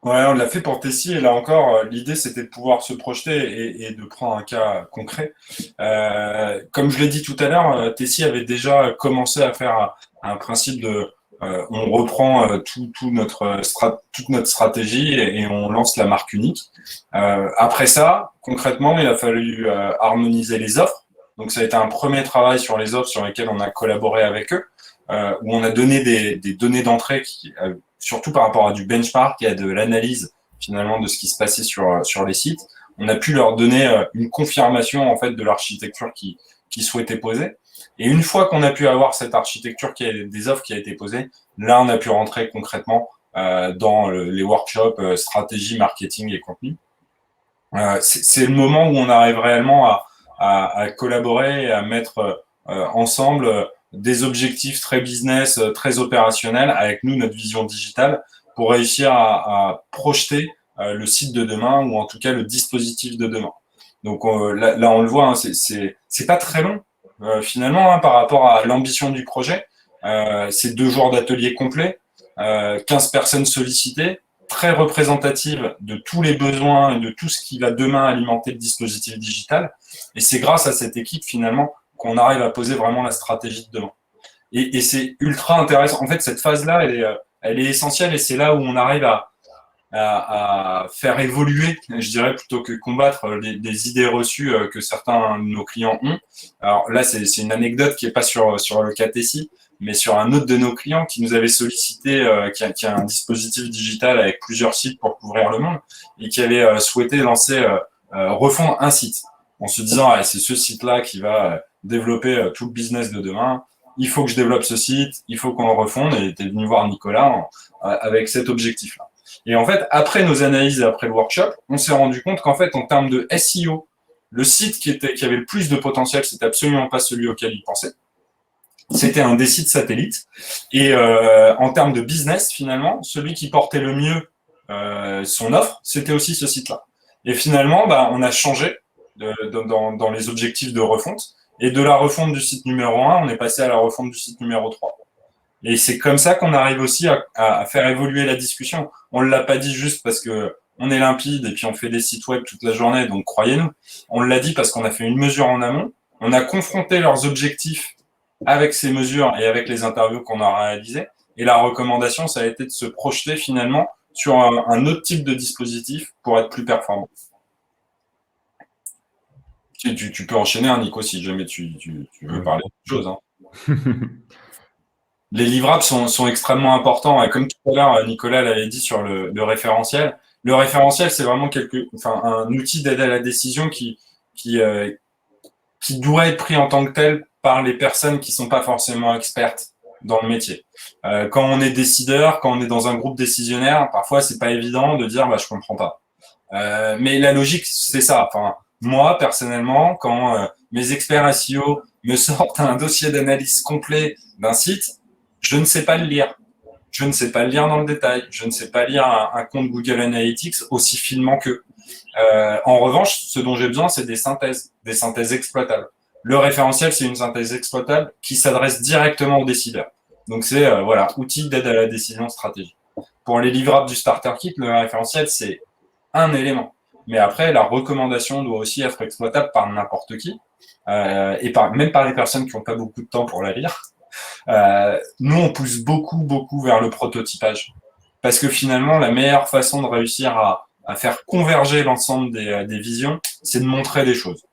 Ouais, on l'a fait pour Tessie, et là encore, l'idée c'était de pouvoir se projeter et de prendre un cas concret. Comme je l'ai dit tout à l'heure, Tessie avait déjà commencé à faire un principe de on reprend toute notre stratégie et on lance la marque unique. Après ça, concrètement, il a fallu harmoniser les offres. Donc ça a été un premier travail sur les offres sur lesquelles on a collaboré avec eux, où on a donné des données d'entrée qui surtout par rapport à du benchmark et à de l'analyse finalement de ce qui se passait sur les sites. On a pu leur donner une confirmation en fait de l'architecture qui souhaitait poser. Et une fois qu'on a pu avoir cette architecture des offres qui a été posée, là on a pu rentrer concrètement dans les workshops stratégie, marketing et contenu. C'est le moment où on arrive réellement à collaborer et à mettre ensemble des objectifs très business, très opérationnels, avec nous, notre vision digitale, pour réussir à projeter le site de demain, ou en tout cas le dispositif de demain. Donc là, on le voit, hein, c'est pas très long, finalement, hein, par rapport à l'ambition du projet. C'est 2 jours d'atelier complet, 15 personnes sollicitées, très représentative de tous les besoins et de tout ce qui va demain alimenter le dispositif digital. Et c'est grâce à cette équipe, finalement, qu'on arrive à poser vraiment la stratégie de demain. Et c'est ultra intéressant. En fait, cette phase-là, elle est essentielle, et c'est là où on arrive à faire évoluer, je dirais, plutôt que combattre les idées reçues que certains de nos clients ont. Alors là, c'est une anecdote qui n'est pas sur le cas Tessie, mais sur un autre de nos clients qui nous avait sollicité, qui a un dispositif digital avec plusieurs sites pour couvrir le monde, et qui avait souhaité refondre un site, en se disant ah, c'est ce site-là qui va développer tout le business de demain, il faut que je développe ce site, il faut qu'on le refonde, et tu es venu voir Nicolas avec cet objectif-là. Et en fait, après nos analyses et après le workshop, on s'est rendu compte qu'en fait, en termes de SEO, le site qui avait le plus de potentiel, c'était absolument pas celui auquel il pensait. C'était un des sites satellites. Et en termes de business, finalement, celui qui portait le mieux son offre, c'était aussi ce site-là. Et finalement, on a changé dans les objectifs de refonte. Et de la refonte du site numéro 1, on est passé à la refonte du site numéro 3. Et c'est comme ça qu'on arrive aussi à faire évoluer la discussion. On ne l'a pas dit juste parce que on est limpide et puis on fait des sites web toute la journée, donc croyez-nous. On l'a dit parce qu'on a fait une mesure en amont. On a confronté leurs objectifs avec ces mesures et avec les interviews qu'on a réalisées. Et la recommandation, ça a été de se projeter finalement sur un autre type de dispositif pour être plus performant. Tu peux enchaîner, hein, Nico, si jamais tu veux parler d'autre chose. Hein. Les livrables sont extrêmement importants. Et comme tout à l'heure, Nicolas l'avait dit sur le référentiel. Le référentiel, c'est vraiment un outil d'aide à la décision qui doit être pris en tant que tel par les personnes qui sont pas forcément expertes dans le métier. Quand on est décideur, quand on est dans un groupe décisionnaire, parfois c'est pas évident de dire je comprends pas. Mais la logique, c'est ça. Enfin, moi personnellement, quand mes experts SEO me sortent un dossier d'analyse complet d'un site, je ne sais pas le lire. Je ne sais pas le lire dans le détail. Je ne sais pas lire un compte Google Analytics aussi finement qu'eux. En revanche, ce dont j'ai besoin, c'est des synthèses exploitables. Le référentiel, c'est une synthèse exploitable qui s'adresse directement aux décideurs. Donc c'est outil d'aide à la décision stratégique. Pour les livrables du starter kit, le référentiel, c'est un élément. Mais après, la recommandation doit aussi être exploitable par n'importe qui, et même par les personnes qui n'ont pas beaucoup de temps pour la lire. Nous, on pousse beaucoup vers le prototypage. Parce que finalement, la meilleure façon de réussir à faire converger l'ensemble des visions, c'est de montrer des choses.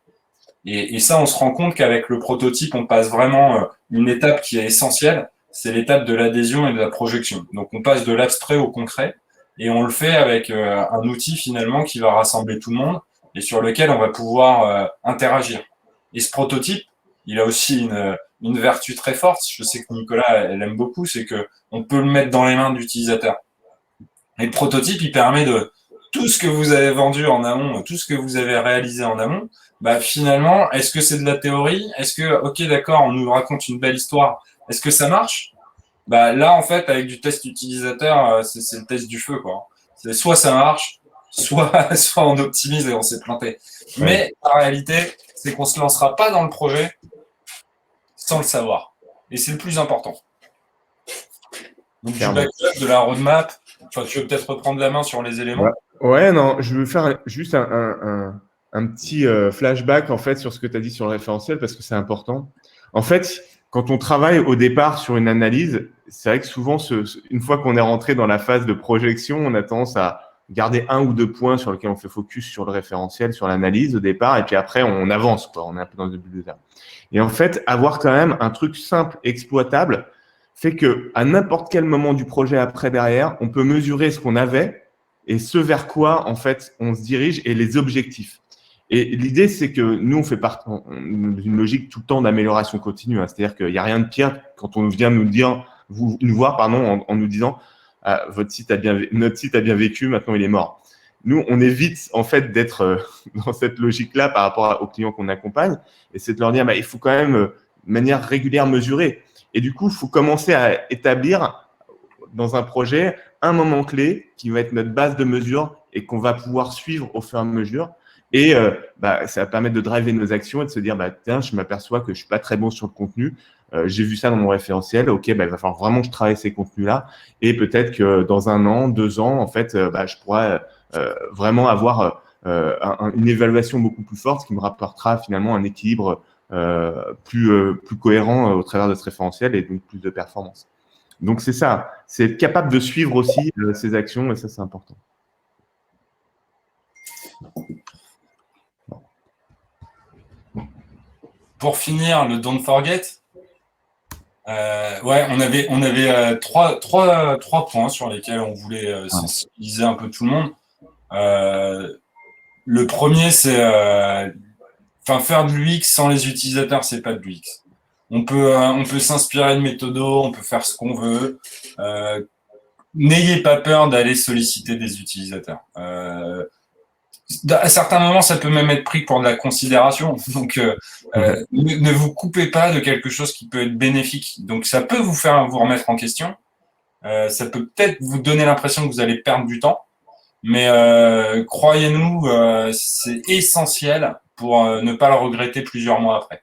Et ça, on se rend compte qu'avec le prototype, on passe vraiment une étape qui est essentielle, c'est l'étape de l'adhésion et de la projection. Donc, on passe de l'abstrait au concret, et on le fait avec un outil finalement qui va rassembler tout le monde et sur lequel on va pouvoir interagir. Et ce prototype, il a aussi une vertu très forte. Je sais que Nicolas, elle aime beaucoup, c'est que on peut le mettre dans les mains de l'utilisateur. Et le prototype, il permet de tout ce que vous avez vendu en amont, tout ce que vous avez réalisé en amont, finalement, est-ce que c'est de la théorie? Est-ce que, ok, d'accord, on nous raconte une belle histoire, est-ce que ça marche? Là, en fait, avec du test utilisateur, c'est le test du feu, quoi. C'est soit ça marche, soit on optimise et on s'est planté. Mais la réalité, c'est qu'on ne se lancera pas dans le projet sans le savoir. Et c'est le plus important. Donc, du backup, de la roadmap, enfin, tu veux peut-être reprendre la main sur les éléments.
Ouais, non, je veux faire juste un petit flashback en fait sur ce que tu as dit sur le référentiel parce que c'est important. En fait, quand on travaille au départ sur une analyse, c'est vrai que souvent, une fois qu'on est rentré dans la phase de projection, on a tendance à garder 1 ou 2 points sur lesquels on fait focus sur le référentiel, sur l'analyse au départ, et puis après, on avance, quoi. On est un peu dans le début de terme. Et en fait, avoir quand même un truc simple, exploitable, fait que à n'importe quel moment du projet après, derrière, on peut mesurer ce qu'on avait et ce vers quoi, en fait, on se dirige et les objectifs. Et l'idée, c'est que nous, on fait partie d'une logique tout le temps d'amélioration continue. Hein. C'est-à-dire qu'il n'y a rien de pire quand on vient nous voir, en nous disant notre site a bien vécu, maintenant il est mort. Nous, on évite en fait d'être dans cette logique-là par rapport aux clients qu'on accompagne, et c'est de leur dire il faut quand même de manière régulière mesurer. Et du coup, il faut commencer à établir dans un projet un moment clé qui va être notre base de mesure et qu'on va pouvoir suivre au fur et à mesure. Et ça va permettre de driver nos actions et de se dire tiens, je m'aperçois que je suis pas très bon sur le contenu. J'ai vu ça dans mon référentiel. Ok, il va falloir vraiment que je travaille ces contenus-là. Et peut-être que dans 1 an, 2 ans, en fait, je pourrais vraiment avoir une évaluation beaucoup plus forte, qui me rapportera finalement un équilibre plus cohérent au travers de ce référentiel et donc plus de performance. Donc c'est ça, c'est être capable de suivre aussi ces actions et ça c'est important.
Pour finir, le don't forget. On avait trois points sur lesquels on voulait sensibiliser un peu tout le monde. Le premier, c'est faire de l'UX sans les utilisateurs, c'est pas de l'UX. On peut s'inspirer de méthodos, on peut faire ce qu'on veut. N'ayez pas peur d'aller solliciter des utilisateurs. À certains moments, ça peut même être pris pour de la considération. Donc, ne vous coupez pas de quelque chose qui peut être bénéfique. Donc, ça peut vous faire vous remettre en question. Ça peut peut-être vous donner l'impression que vous allez perdre du temps. Mais croyez-nous, c'est essentiel pour ne pas le regretter plusieurs mois après.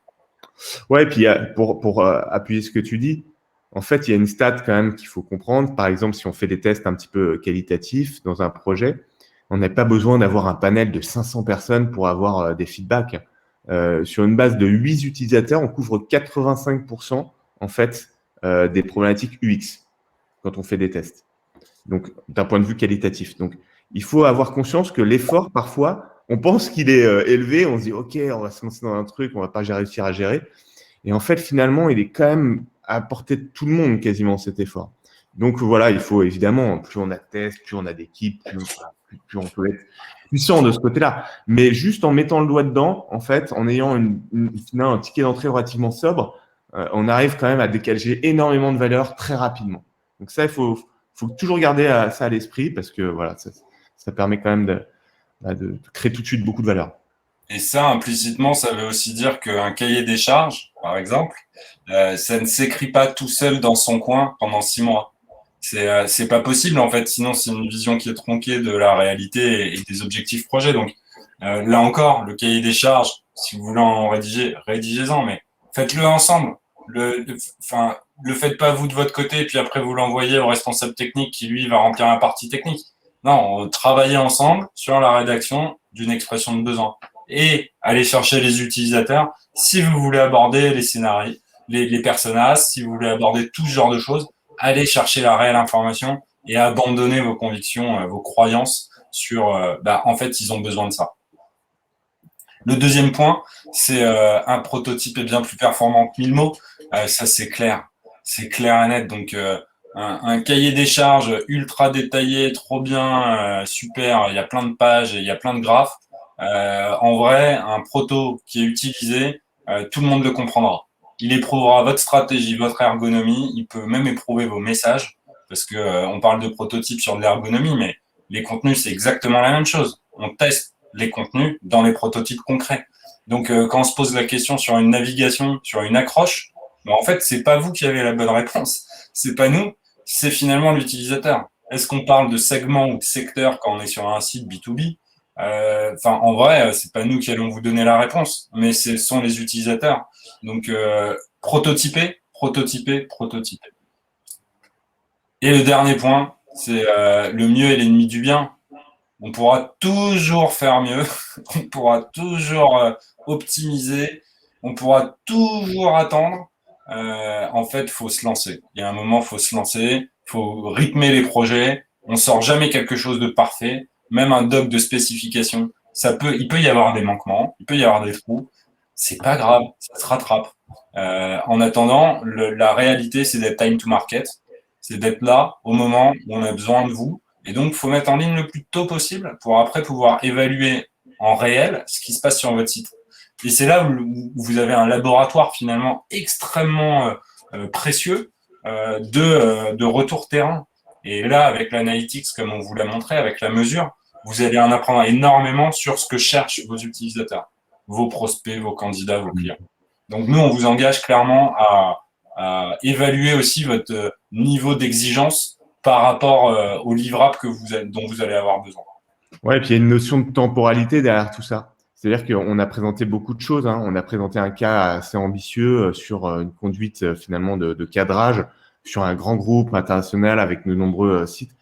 Ouais, et puis pour appuyer ce que tu dis, en fait, il y a une stat quand même qu'il faut comprendre. Par exemple, si on fait des tests un petit peu qualitatifs dans un projet, on n'a pas besoin d'avoir un panel de 500 personnes pour avoir des feedbacks. Sur une base de 8 utilisateurs, on couvre 85% en fait des problématiques UX quand on fait des tests. Donc, d'un point de vue qualitatif. Donc, il faut avoir conscience que l'effort, parfois, on pense qu'il est élevé, on se dit, OK, on va se lancer dans un truc, on va pas réussir à gérer. Et en fait, finalement, il est quand même à portée de tout le monde, quasiment, cet effort. Donc, voilà, il faut évidemment, plus on a de tests, plus on a d'équipes, plus on peut être puissant de ce côté-là. Mais juste en mettant le doigt dedans, en fait, en ayant un ticket d'entrée relativement sobre, on arrive quand même à dégager énormément de valeur très rapidement. Donc ça, il faut toujours garder ça à l'esprit parce que voilà, ça permet quand même de créer tout de suite beaucoup de valeur.
Et ça, implicitement, ça veut aussi dire qu'un cahier des charges, par exemple, ça ne s'écrit pas tout seul dans son coin pendant 6 mois. C'est pas possible, en fait, sinon c'est une vision qui est tronquée de la réalité et des objectifs projets. Donc, là encore, le cahier des charges, si vous voulez en rédiger, rédigez-en, mais faites-le ensemble. Le faites pas vous de votre côté, et puis après vous l'envoyez au responsable technique qui, lui, va remplir la partie technique. Non, travaillez ensemble sur la rédaction d'une expression de besoin. Et allez chercher les utilisateurs si vous voulez aborder les scénarios, les personnages, si vous voulez aborder tout ce genre de choses. Allez chercher la réelle information et abandonnez vos convictions, vos croyances sur en fait, ils ont besoin de ça. Le deuxième point, c'est un prototype est bien plus performant que 1000 mots. Ça, c'est clair. C'est clair et net. Donc, un cahier des charges ultra détaillé, trop bien, super, il y a plein de pages, il y a plein de graphes. En vrai, un proto qui est utilisé, tout le monde le comprendra. Il éprouvera votre stratégie, votre ergonomie. Il peut même éprouver vos messages parce que on parle de prototype sur de l'ergonomie, mais les contenus, c'est exactement la même chose. On teste les contenus dans les prototypes concrets. Donc, quand on se pose la question sur une navigation, sur une accroche, en fait, c'est pas vous qui avez la bonne réponse. C'est pas nous, c'est finalement l'utilisateur. Est-ce qu'on parle de segment ou de secteur quand on est sur un site B2B? En vrai, c'est pas nous qui allons vous donner la réponse, mais ce sont les utilisateurs. Donc, prototyper, prototyper, prototyper. Et le dernier point, c'est le mieux est l'ennemi du bien. On pourra toujours faire mieux, on pourra toujours optimiser, on pourra toujours attendre. En fait, il faut se lancer. Il y a un moment, il faut se lancer, il faut rythmer les projets. On sort jamais quelque chose de parfait. Même un doc de spécification, il peut y avoir des manquements, il peut y avoir des trous. C'est pas grave, ça se rattrape. En attendant, la réalité, c'est d'être time to market, c'est d'être là au moment où on a besoin de vous. Et donc, il faut mettre en ligne le plus tôt possible pour après pouvoir évaluer en réel ce qui se passe sur votre site. Et c'est là où vous avez un laboratoire finalement extrêmement précieux de retour terrain. Et là, avec l'analytics, comme on vous l'a montré, avec la mesure, vous allez en apprendre énormément sur ce que cherchent vos utilisateurs, vos prospects, vos candidats, vos clients. Donc nous, on vous engage clairement à évaluer aussi votre niveau d'exigence par rapport au livrable dont vous allez avoir besoin.
Ouais, et puis il y a une notion de temporalité derrière tout ça. C'est-à-dire qu'on a présenté beaucoup de choses. On a présenté un cas assez ambitieux sur une conduite finalement de cadrage sur un grand groupe international avec de nombreux sites.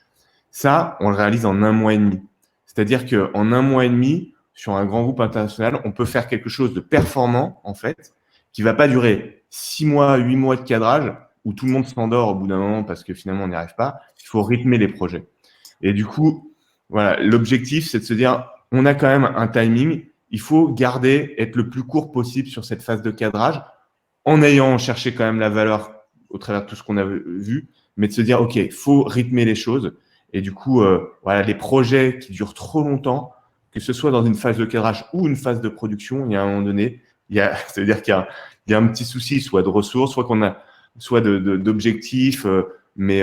Ça, on le réalise en 1 mois et demi. C'est-à-dire qu'en 1 mois et demi, sur un grand groupe international, on peut faire quelque chose de performant, en fait, qui va pas durer 6 mois, 8 mois de cadrage où tout le monde s'endort au bout d'un moment parce que finalement, on n'y arrive pas. Il faut rythmer les projets. Et du coup, voilà, l'objectif, c'est de se dire, on a quand même un timing. Il faut garder, être le plus court possible sur cette phase de cadrage en ayant cherché quand même la valeur au travers de tout ce qu'on a vu, mais de se dire, OK, il faut rythmer les choses. Et du coup, voilà, les projets qui durent trop longtemps, que ce soit dans une phase de cadrage ou une phase de production, il y a un moment donné, c'est-à-dire qu'il y a un petit souci, soit de ressources, soit qu'on a, soit d'objectifs, mais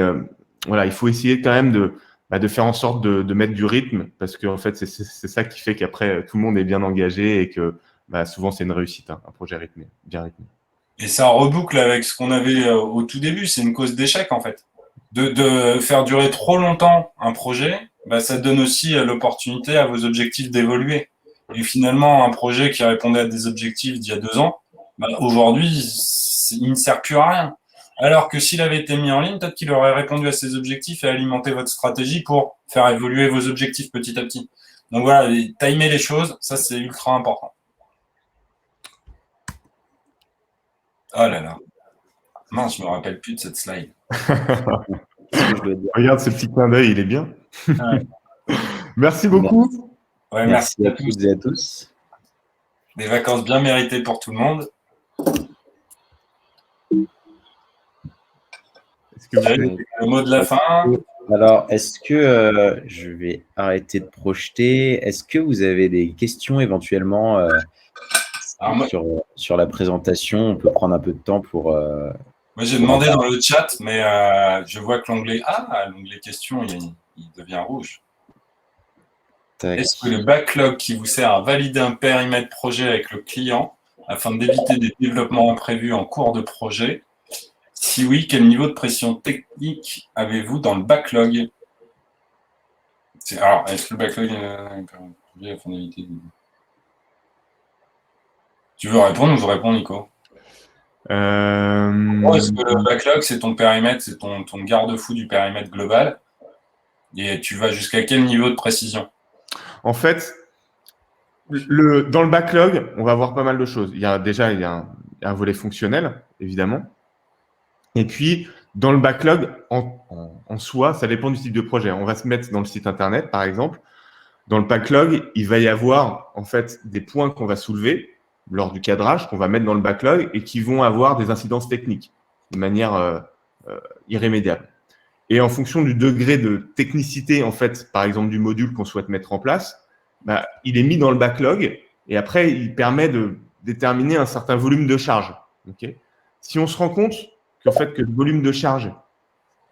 voilà, il faut essayer quand même de faire en sorte de mettre du rythme, parce que en fait, c'est ça qui fait qu'après, tout le monde est bien engagé et que souvent, c'est une réussite, un projet rythmé, bien rythmé.
Et ça reboucle avec ce qu'on avait au tout début, c'est une cause d'échec en fait. De faire durer trop longtemps un projet, ça donne aussi l'opportunité à vos objectifs d'évoluer. Et finalement, un projet qui répondait à des objectifs d'il y a 2 ans, aujourd'hui, il ne sert plus à rien. Alors que s'il avait été mis en ligne, peut-être qu'il aurait répondu à ses objectifs et alimenté votre stratégie pour faire évoluer vos objectifs petit à petit. Donc voilà, timer les choses, ça c'est ultra important. Oh là là. Mince, je me rappelle plus de cette slide.
Regarde ce petit clin d'œil, il est bien.
Ouais.
Merci beaucoup.
Ouais,
merci à toutes et à tous.
Des vacances bien méritées pour tout le monde.
Est-ce que vous avez
le mot de la fin?
Alors, est-ce que je vais arrêter de projeter? Est-ce que vous avez des questions éventuellement sur la présentation? On peut prendre un peu de temps pour…
Moi, j'ai demandé dans le chat, mais je vois que l'onglet questions, il devient rouge. Est-ce que le backlog qui vous sert à valider un périmètre projet avec le client afin d'éviter des développements imprévus en cours de projet? Si oui, quel niveau de pression technique avez-vous dans le backlog? Alors, est-ce que le backlog afin d'éviter… Tu veux répondre ou je réponds, Nico? Est-ce que le backlog, c'est ton périmètre, c'est ton garde-fou du périmètre global? Et tu vas jusqu'à quel niveau de précision?
En fait, dans le backlog, on va voir pas mal de choses. Il y a un volet fonctionnel, évidemment. Et puis, dans le backlog, en soi, ça dépend du type de projet. On va se mettre dans le site Internet, par exemple. Dans le backlog, il va y avoir en fait des points qu'on va soulever lors du cadrage, qu'on va mettre dans le backlog et qui vont avoir des incidences techniques de manière irrémédiable. Et en fonction du degré de technicité, en fait, par exemple, du module qu'on souhaite mettre en place, il est mis dans le backlog et après, il permet de déterminer un certain volume de charge. Okay, si on se rend compte qu'en fait, que le volume de charge,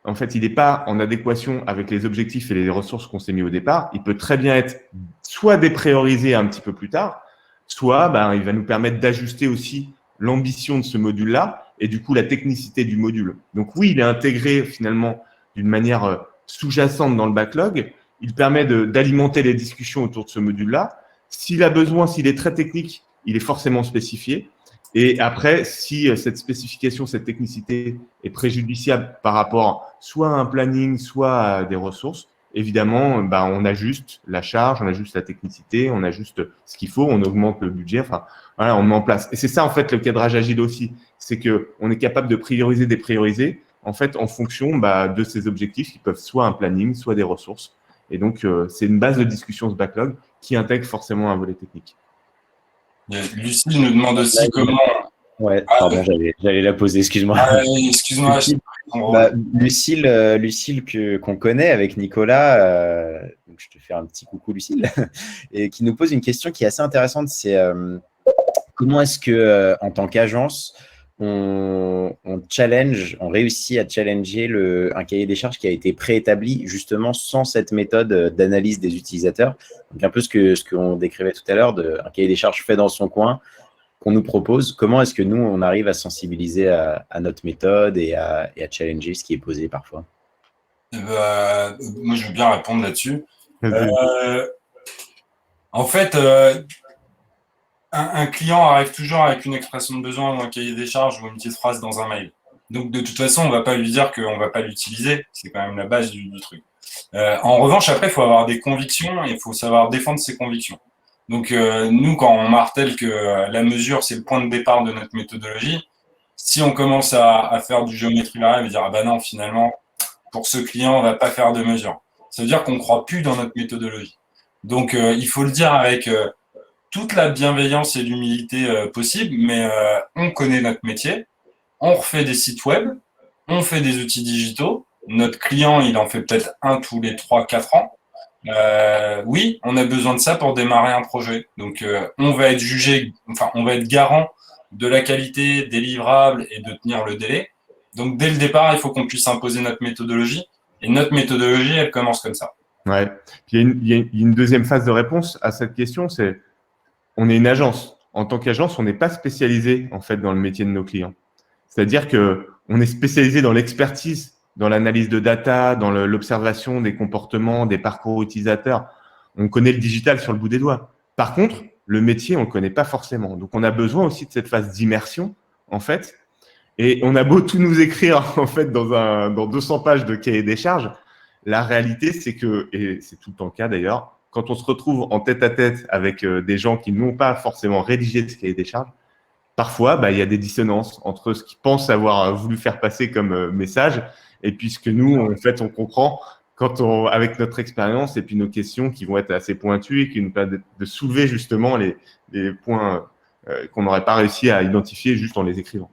en fait, il n'est pas en adéquation avec les objectifs et les ressources qu'on s'est mis au départ, il peut très bien être soit dépriorisé un petit peu plus tard, soit il va nous permettre d'ajuster aussi l'ambition de ce module-là et du coup la technicité du module. Donc oui, il est intégré finalement d'une manière sous-jacente dans le backlog. Il permet d'alimenter les discussions autour de ce module-là. S'il a besoin, s'il est très technique, il est forcément spécifié. Et après, si cette spécification, cette technicité est préjudiciable par rapport soit à un planning, soit à des ressources, évidemment, on ajuste la charge, on ajuste la technicité, on ajuste ce qu'il faut, on augmente le budget. Enfin, voilà, on met en place. Et c'est ça, en fait, le cadrage agile aussi. C'est que on est capable de prioriser, déprioriser, en fait, en fonction de ces objectifs qui peuvent soit un planning, soit des ressources. Et donc, c'est une base de discussion, ce backlog, qui intègre forcément un volet technique.
Lucie nous demande aussi comment…
Ouais, pardon, j'allais la poser, excuse-moi.
Excuse-moi.
Lucille qu'on connaît avec Nicolas, donc je te fais un petit coucou Lucille, et qui nous pose une question qui est assez intéressante, c'est comment est-ce que en tant qu'agence, on réussit à challenger un cahier des charges qui a été préétabli justement sans cette méthode d'analyse des utilisateurs. Donc un peu ce qu'on décrivait tout à l'heure, un cahier des charges fait dans son coin qu'on nous propose. Comment est-ce que nous, on arrive à sensibiliser à notre méthode et à challenger ce qui est posé parfois?
Moi, je veux bien répondre là-dessus. En fait, un client arrive toujours avec une expression de besoin ou un cahier des charges ou une petite phrase dans un mail. Donc, de toute façon, on ne va pas lui dire qu'on ne va pas l'utiliser. C'est quand même la base du truc. En revanche, après, il faut avoir des convictions et il faut savoir défendre ses convictions. Donc, nous, quand on martèle que la mesure, c'est le point de départ de notre méthodologie, si on commence à faire du géométrie variable et dire « Ah ben non, finalement, pour ce client, on ne va pas faire de mesure », ça veut dire qu'on ne croit plus dans notre méthodologie. Donc, il faut le dire avec toute la bienveillance et l'humilité possible, mais on connaît notre métier, on refait des sites web, on fait des outils digitaux. Notre client, il en fait peut-être un tous les 3-4 ans. Oui, on a besoin de ça pour démarrer un projet. Donc, on va être jugé, on va être garant de la qualité des livrables et de tenir le délai. Donc, dès le départ, il faut qu'on puisse imposer notre méthodologie. Et notre méthodologie, elle commence comme ça.
Ouais. Puis il y a une deuxième phase de réponse à cette question, c'est on est une agence. En tant qu'agence, on n'est pas spécialisé en fait dans le métier de nos clients. C'est-à-dire que on est spécialisé dans l'expertise, dans l'analyse de data, dans l'observation des comportements, des parcours utilisateurs. On connaît le digital sur le bout des doigts. Par contre, le métier, on ne le connaît pas forcément. Donc, on a besoin aussi de cette phase d'immersion, en fait. Et on a beau tout nous écrire, en fait, dans 200 pages de cahier des charges. La réalité, c'est que, et c'est tout le temps le cas d'ailleurs, quand on se retrouve en tête-à-tête avec des gens qui n'ont pas forcément rédigé ce cahier des charges, parfois, il y a des dissonances entre ce qu'ils pensent avoir voulu faire passer comme message et puis ce que nous, en fait, on comprend avec notre expérience et puis nos questions qui vont être assez pointues et qui nous permettent de soulever justement les points qu'on n'aurait pas réussi à identifier juste en les écrivant.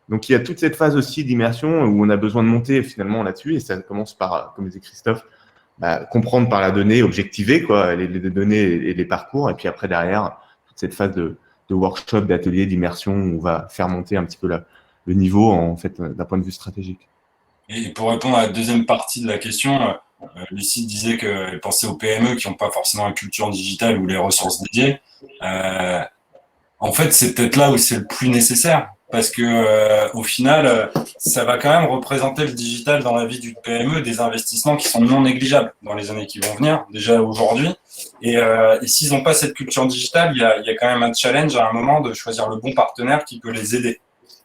Donc, il y a toute cette phase aussi d'immersion où on a besoin de monter finalement là-dessus et ça commence par, comme disait Christophe, comprendre par la donnée, objectiver les données et les parcours et puis après derrière, toute cette phase de workshop, d'atelier, d'immersion où on va faire monter un petit peu le niveau en fait d'un point de vue stratégique.
Et pour répondre à la deuxième partie de la question, Lucie disait qu'elle pensait aux PME qui n'ont pas forcément la culture digitale ou les ressources dédiées. En fait, c'est peut-être là où c'est le plus nécessaire parce que au final, ça va quand même représenter le digital dans la vie d'une PME des investissements qui sont non négligeables dans les années qui vont venir, déjà aujourd'hui. Et s'ils n'ont pas cette culture digitale, il y a quand même un challenge à un moment de choisir le bon partenaire qui peut les aider.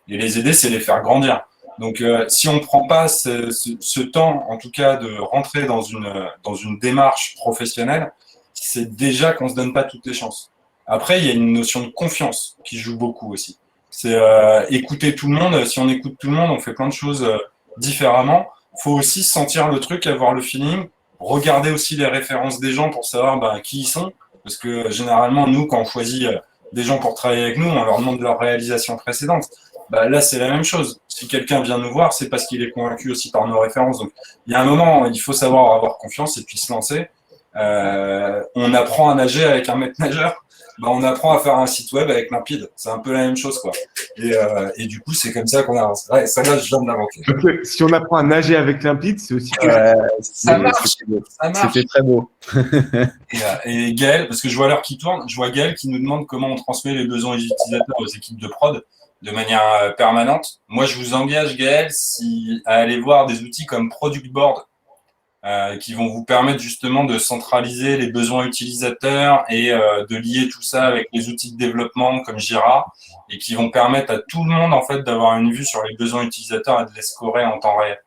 Et les aider, c'est les faire grandir. Donc, si on ne prend pas ce temps, en tout cas, de rentrer dans une démarche professionnelle, c'est déjà qu'on ne se donne pas toutes les chances. Après, il y a une notion de confiance qui joue beaucoup aussi. C'est écouter tout le monde. Si on écoute tout le monde, on fait plein de choses différemment. Il faut aussi sentir le truc, avoir le feeling, regarder aussi les références des gens pour savoir qui ils sont. Parce que généralement, nous, quand on choisit des gens pour travailler avec nous, on leur demande leur réalisation précédente. Là, c'est la même chose. Si quelqu'un vient nous voir, c'est parce qu'il est convaincu aussi par nos références. Donc, il y a un moment, il faut savoir avoir confiance et puis se lancer. On apprend à nager avec un maître nageur. On apprend à faire un site web avec Limpide. C'est un peu la même chose, quoi. Et du coup, c'est comme ça qu'on avance. Ouais, ça, là, je viens de l'inventer.
Si on apprend à nager avec Limpide, c'est aussi…
ça marche.
C'était très beau.
Et Gaël, parce que je vois l'heure qui tourne, je vois Gaël qui nous demande comment on transmet les besoins des utilisateurs aux équipes de prod de manière permanente. Moi, je vous engage, Gaël, à aller voir des outils comme Product Board. qui vont vous permettre justement de centraliser les besoins utilisateurs et de lier tout ça avec les outils de développement comme Jira et qui vont permettre à tout le monde en fait d'avoir une vue sur les besoins utilisateurs et de les scorer en temps réel.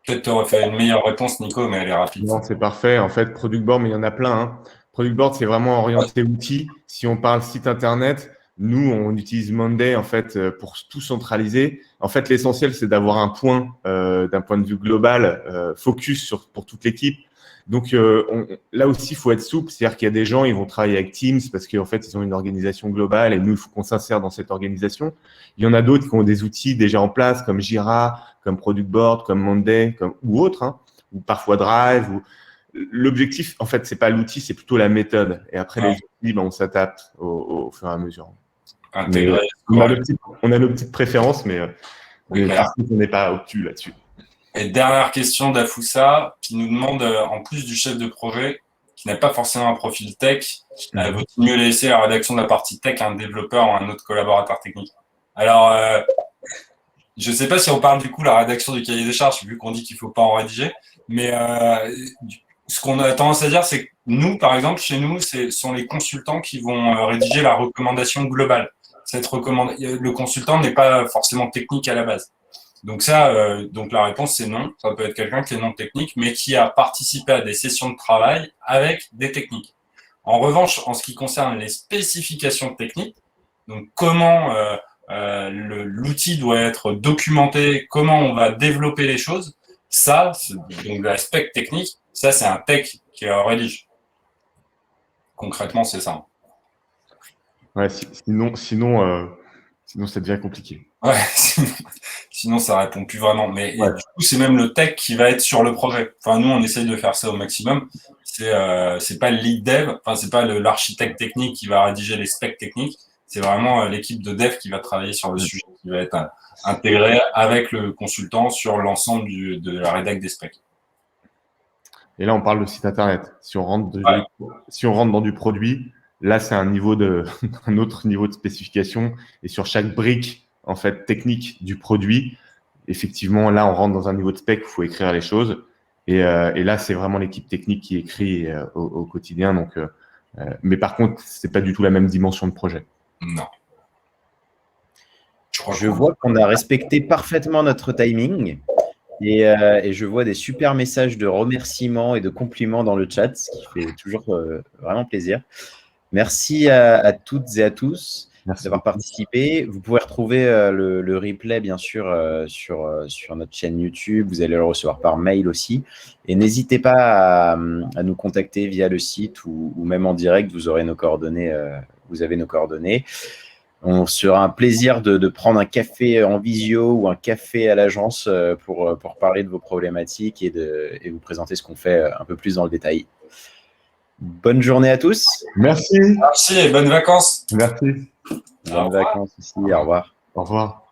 Peut-être tu aurais fait une meilleure réponse, Nico, mais elle est rapide.
Non, c'est parfait. En fait, Product Board, mais il y en a plein, hein. Product Board, c'est vraiment orienté outils. Si on parle site internet, nous, on utilise Monday en fait pour tout centraliser. En fait, l'essentiel, c'est d'avoir un point d'un point de vue global, focus pour toute l'équipe. Donc là aussi, il faut être souple. C'est-à-dire qu'il y a des gens, ils vont travailler avec Teams parce qu'en fait, ils ont une organisation globale et nous, il faut qu'on s'insère dans cette organisation. Il y en a d'autres qui ont des outils déjà en place comme Jira, comme Product Board, comme Monday, ou autres, hein, ou parfois Drive. L'objectif, en fait, c'est pas l'outil, c'est plutôt la méthode. Et après, les outils, on s'adapte au fur et à mesure.
Intégrer,
on a nos petites préférences, mais on n'est pas obtus là-dessus.
Et dernière question d'Afoussa, qui nous demande, en plus du chef de projet, qui n'a pas forcément un profil tech, vaut-il mieux laisser la rédaction de la partie tech à un développeur ou à un autre collaborateur technique? Alors, je ne sais pas si on parle du coup de la rédaction du cahier des charges, vu qu'on dit qu'il ne faut pas en rédiger, mais ce qu'on a tendance à dire, c'est que nous, par exemple, chez nous, ce sont les consultants qui vont rédiger la recommandation globale. Le consultant n'est pas forcément technique à la base. Donc donc la réponse c'est non. Ça peut être quelqu'un qui est non technique, mais qui a participé à des sessions de travail avec des techniques. En revanche, en ce qui concerne les spécifications techniques, donc comment l'outil doit être documenté, comment on va développer les choses, donc l'aspect technique, ça c'est un tech qui rédige. Concrètement, c'est ça.
Ouais, sinon ça devient compliqué.
Ouais, sinon ça répond plus vraiment. Mais du coup, c'est même le tech qui va être sur le projet. Enfin, nous, on essaye de faire ça au maximum. C'est pas le lead dev, enfin, c'est pas l'architecte technique qui va rédiger les specs techniques. C'est vraiment l'équipe de dev qui va travailler sur le sujet, qui va être intégré avec le consultant sur l'ensemble de la rédac des specs.
Et là, on parle de site internet. Si on rentre dans du produit, là, c'est un autre niveau de spécification. Et sur chaque brique, en fait, technique du produit, effectivement, là, on rentre dans un niveau de spec où il faut écrire les choses. Et là, c'est vraiment l'équipe technique qui écrit au quotidien. Donc, mais par contre, c'est pas du tout la même dimension de projet.
Non.
Je vois qu'on a respecté parfaitement notre timing. Et je vois des super messages de remerciements et de compliments dans le chat, ce qui fait toujours vraiment plaisir. Merci à toutes et à tous d'avoir participé. Vous pouvez retrouver le replay, bien sûr, sur notre chaîne YouTube. Vous allez le recevoir par mail aussi. Et n'hésitez pas à nous contacter via le site ou même en direct. Vous aurez nos coordonnées. Vous avez nos coordonnées. On sera un plaisir de prendre un café en visio ou un café à l'agence pour parler de vos problématiques et vous présenter ce qu'on fait un peu plus dans le détail. Bonne journée à tous.
Merci.
Merci et bonnes vacances.
Merci.
Bonnes vacances aussi. Au revoir.
Au revoir.